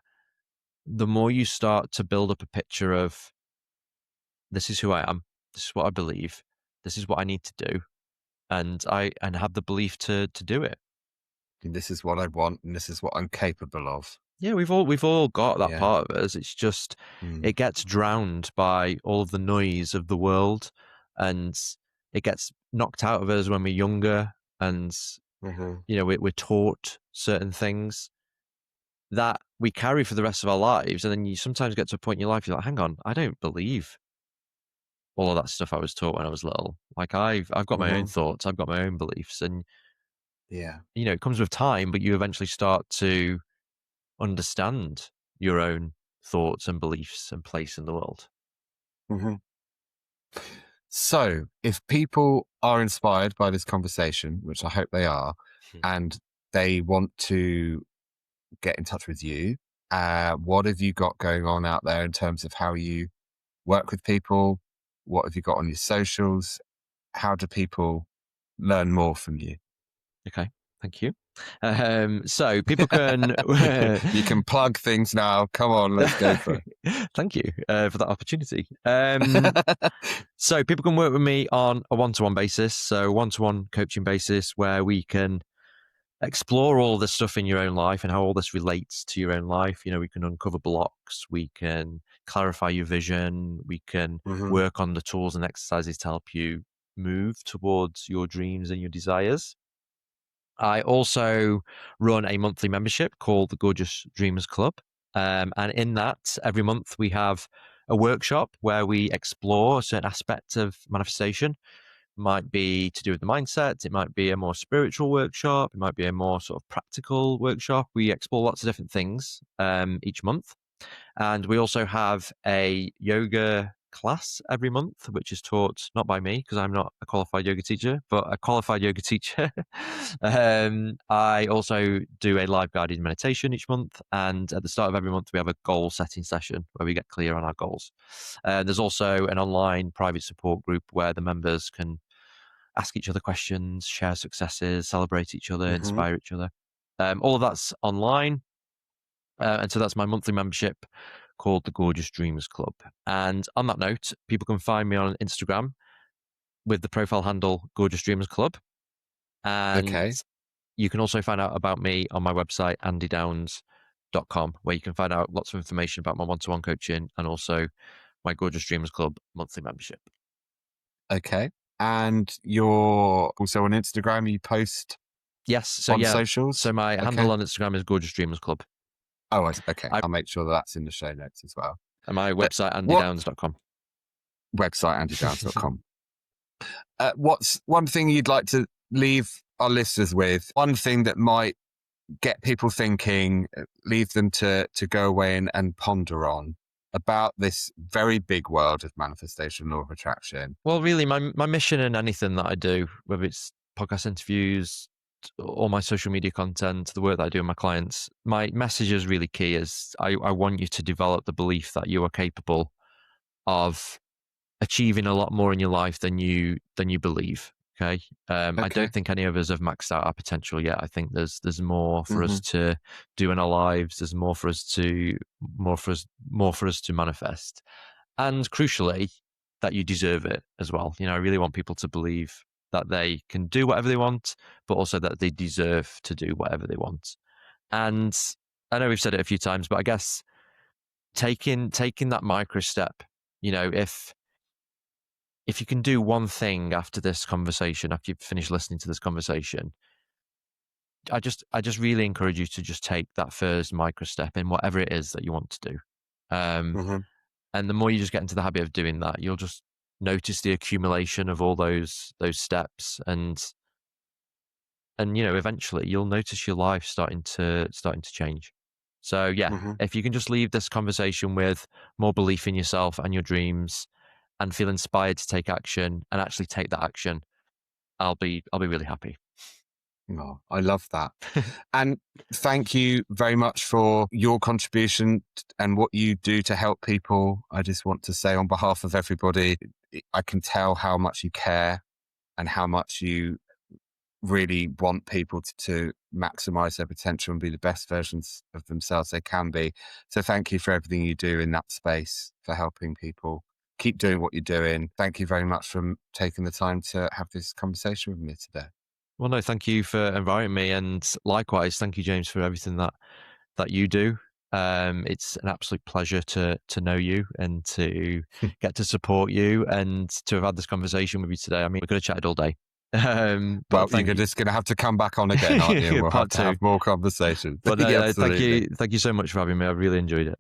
[SPEAKER 2] the more you start to build up a picture of this is who I am, this is what I believe, this is what I need to do, and have the belief to do it.
[SPEAKER 1] and this is what I want, and this is what I'm capable of.
[SPEAKER 2] Yeah, we've all got that
[SPEAKER 1] Yeah.
[SPEAKER 2] part of us. It's just
[SPEAKER 1] Mm,
[SPEAKER 2] it gets drowned by all of the noise of the world, and it gets knocked out of us when we're younger, and
[SPEAKER 1] mhm,
[SPEAKER 2] you know we're taught certain things that we carry for the rest of our lives, and then you sometimes get to a point in your life you're like, hang on, I don't believe all of that stuff I was taught when I was little. Like I've got my own
[SPEAKER 1] mhm,
[SPEAKER 2] thoughts, I've got my own beliefs, and
[SPEAKER 1] yeah.
[SPEAKER 2] you know it comes with time, but you eventually start to understand your own thoughts and beliefs and place in the world.
[SPEAKER 1] Mhm. So, if people are inspired by this conversation, which I hope they are,
[SPEAKER 2] Hmm.
[SPEAKER 1] and they want to get in touch with you, what have you got going on out there in terms of how you work with people? What have you got on your socials? How do people learn more from you?
[SPEAKER 2] Okay, thank you. So people can.
[SPEAKER 1] You can plug things now. Come on, let's go for
[SPEAKER 2] Thank you for that opportunity.
[SPEAKER 1] it.
[SPEAKER 2] So people can work with me on a one-to-one basis, so one-to-one coaching basis, where we can explore all this stuff in your own life and how all this relates to your own life. You know, we can uncover blocks, we can clarify your vision, we can
[SPEAKER 1] Hmm.
[SPEAKER 2] work on the tools and exercises to help you move towards your dreams and your desires. I also run a monthly membership called the Gorgeous Dreamers Club. And in that, every month we have a workshop where we explore a certain aspect of manifestation. Might be to do with the mindset, it might be a more spiritual workshop, it might be a more sort of practical workshop. We explore lots of different things each month. And we also have a yoga class every month, which is taught not by me because I'm not a qualified yoga teacher, but a qualified yoga teacher. I also do a live guided meditation each month. And at the start of every month, we have a goal setting session where we get clear on our goals. There's also an online private support group where the members can ask each other questions, share successes, celebrate each other,
[SPEAKER 1] Hmm.
[SPEAKER 2] inspire each other. All of that's online. And so that's my monthly membership called the Gorgeous Dreamers Club. And on that note, people can find me on Instagram with the profile handle Gorgeous Dreamers Club. And
[SPEAKER 1] Okay.
[SPEAKER 2] you can also find out about me on my website, andydowns.com, where you can find out lots of information about my one-to-one coaching and also my Gorgeous Dreamers Club monthly membership.
[SPEAKER 1] Okay. And you're also on Instagram, you post
[SPEAKER 2] Yes. So
[SPEAKER 1] on
[SPEAKER 2] yeah.
[SPEAKER 1] socials?
[SPEAKER 2] So my handle
[SPEAKER 1] Okay.
[SPEAKER 2] on Instagram is Gorgeous Dreamers Club.
[SPEAKER 1] Oh, okay.
[SPEAKER 2] I
[SPEAKER 1] I'll make sure that's in the show notes as well.
[SPEAKER 2] and my
[SPEAKER 1] But
[SPEAKER 2] website,
[SPEAKER 1] what
[SPEAKER 2] andydowns.com.
[SPEAKER 1] website, andydowns.com. What's one thing you'd like to leave our listeners with? One thing that might get people thinking, leave them to go away and ponder on about this very big world of manifestation, law of attraction.
[SPEAKER 2] Well, really, my mission in anything that I do, whether it's podcast interviews or my social media content, the work that I do with my clients, my message is really key. Is I want you to develop the belief that you are capable of achieving a lot more in your life than you believe. Okay, I
[SPEAKER 1] Okay.
[SPEAKER 2] don't think any of us have maxed out our potential yet. I think there's more for
[SPEAKER 1] Hmm.
[SPEAKER 2] us to do in our lives. There's more for us to manifest, and crucially, that you deserve it as well. You know, I really want people to believe that they can do whatever they want, but also that they deserve to do whatever they want. And I know we've said it a few times, but I guess taking that micro step, you know, if you can do one thing after this conversation, after you've finished listening to this conversation, I just really encourage you to just take that first micro step in whatever it is that you want to do.
[SPEAKER 1] Hmm.
[SPEAKER 2] And the more you just get into the habit of doing that, you'll just notice the accumulation of all those steps, and eventually you'll notice your life starting to change. So yeah,
[SPEAKER 1] Hmm.
[SPEAKER 2] if you can just leave this conversation with more belief in yourself and your dreams, and feel inspired to take action and actually take that action, I'll be really happy.
[SPEAKER 1] Oh, I love that. And thank you very much for your contribution and what you do to help people. I just want to say on behalf of everybody, I can tell how much you care and how much you really want people to maximize their potential and be the best versions of themselves they can be. So thank you for everything you do in that space for helping people. Keep doing what you're doing. Thank you very much for taking the time to have this conversation with me today.
[SPEAKER 2] Well, no, thank you for inviting me, and likewise, thank you, James, for everything that you do. It's an absolute pleasure to know you and to get to support you and to have had this conversation with you today. I mean, we could have chatted all day,
[SPEAKER 1] Well,
[SPEAKER 2] but
[SPEAKER 1] you're
[SPEAKER 2] thank you.
[SPEAKER 1] just going to have to come back on again, aren't you? And we'll have
[SPEAKER 2] Part
[SPEAKER 1] to have
[SPEAKER 2] two.
[SPEAKER 1] more conversations.
[SPEAKER 2] But
[SPEAKER 1] Yeah,
[SPEAKER 2] no, thank
[SPEAKER 1] absolutely.
[SPEAKER 2] you so much for having me. I really enjoyed it.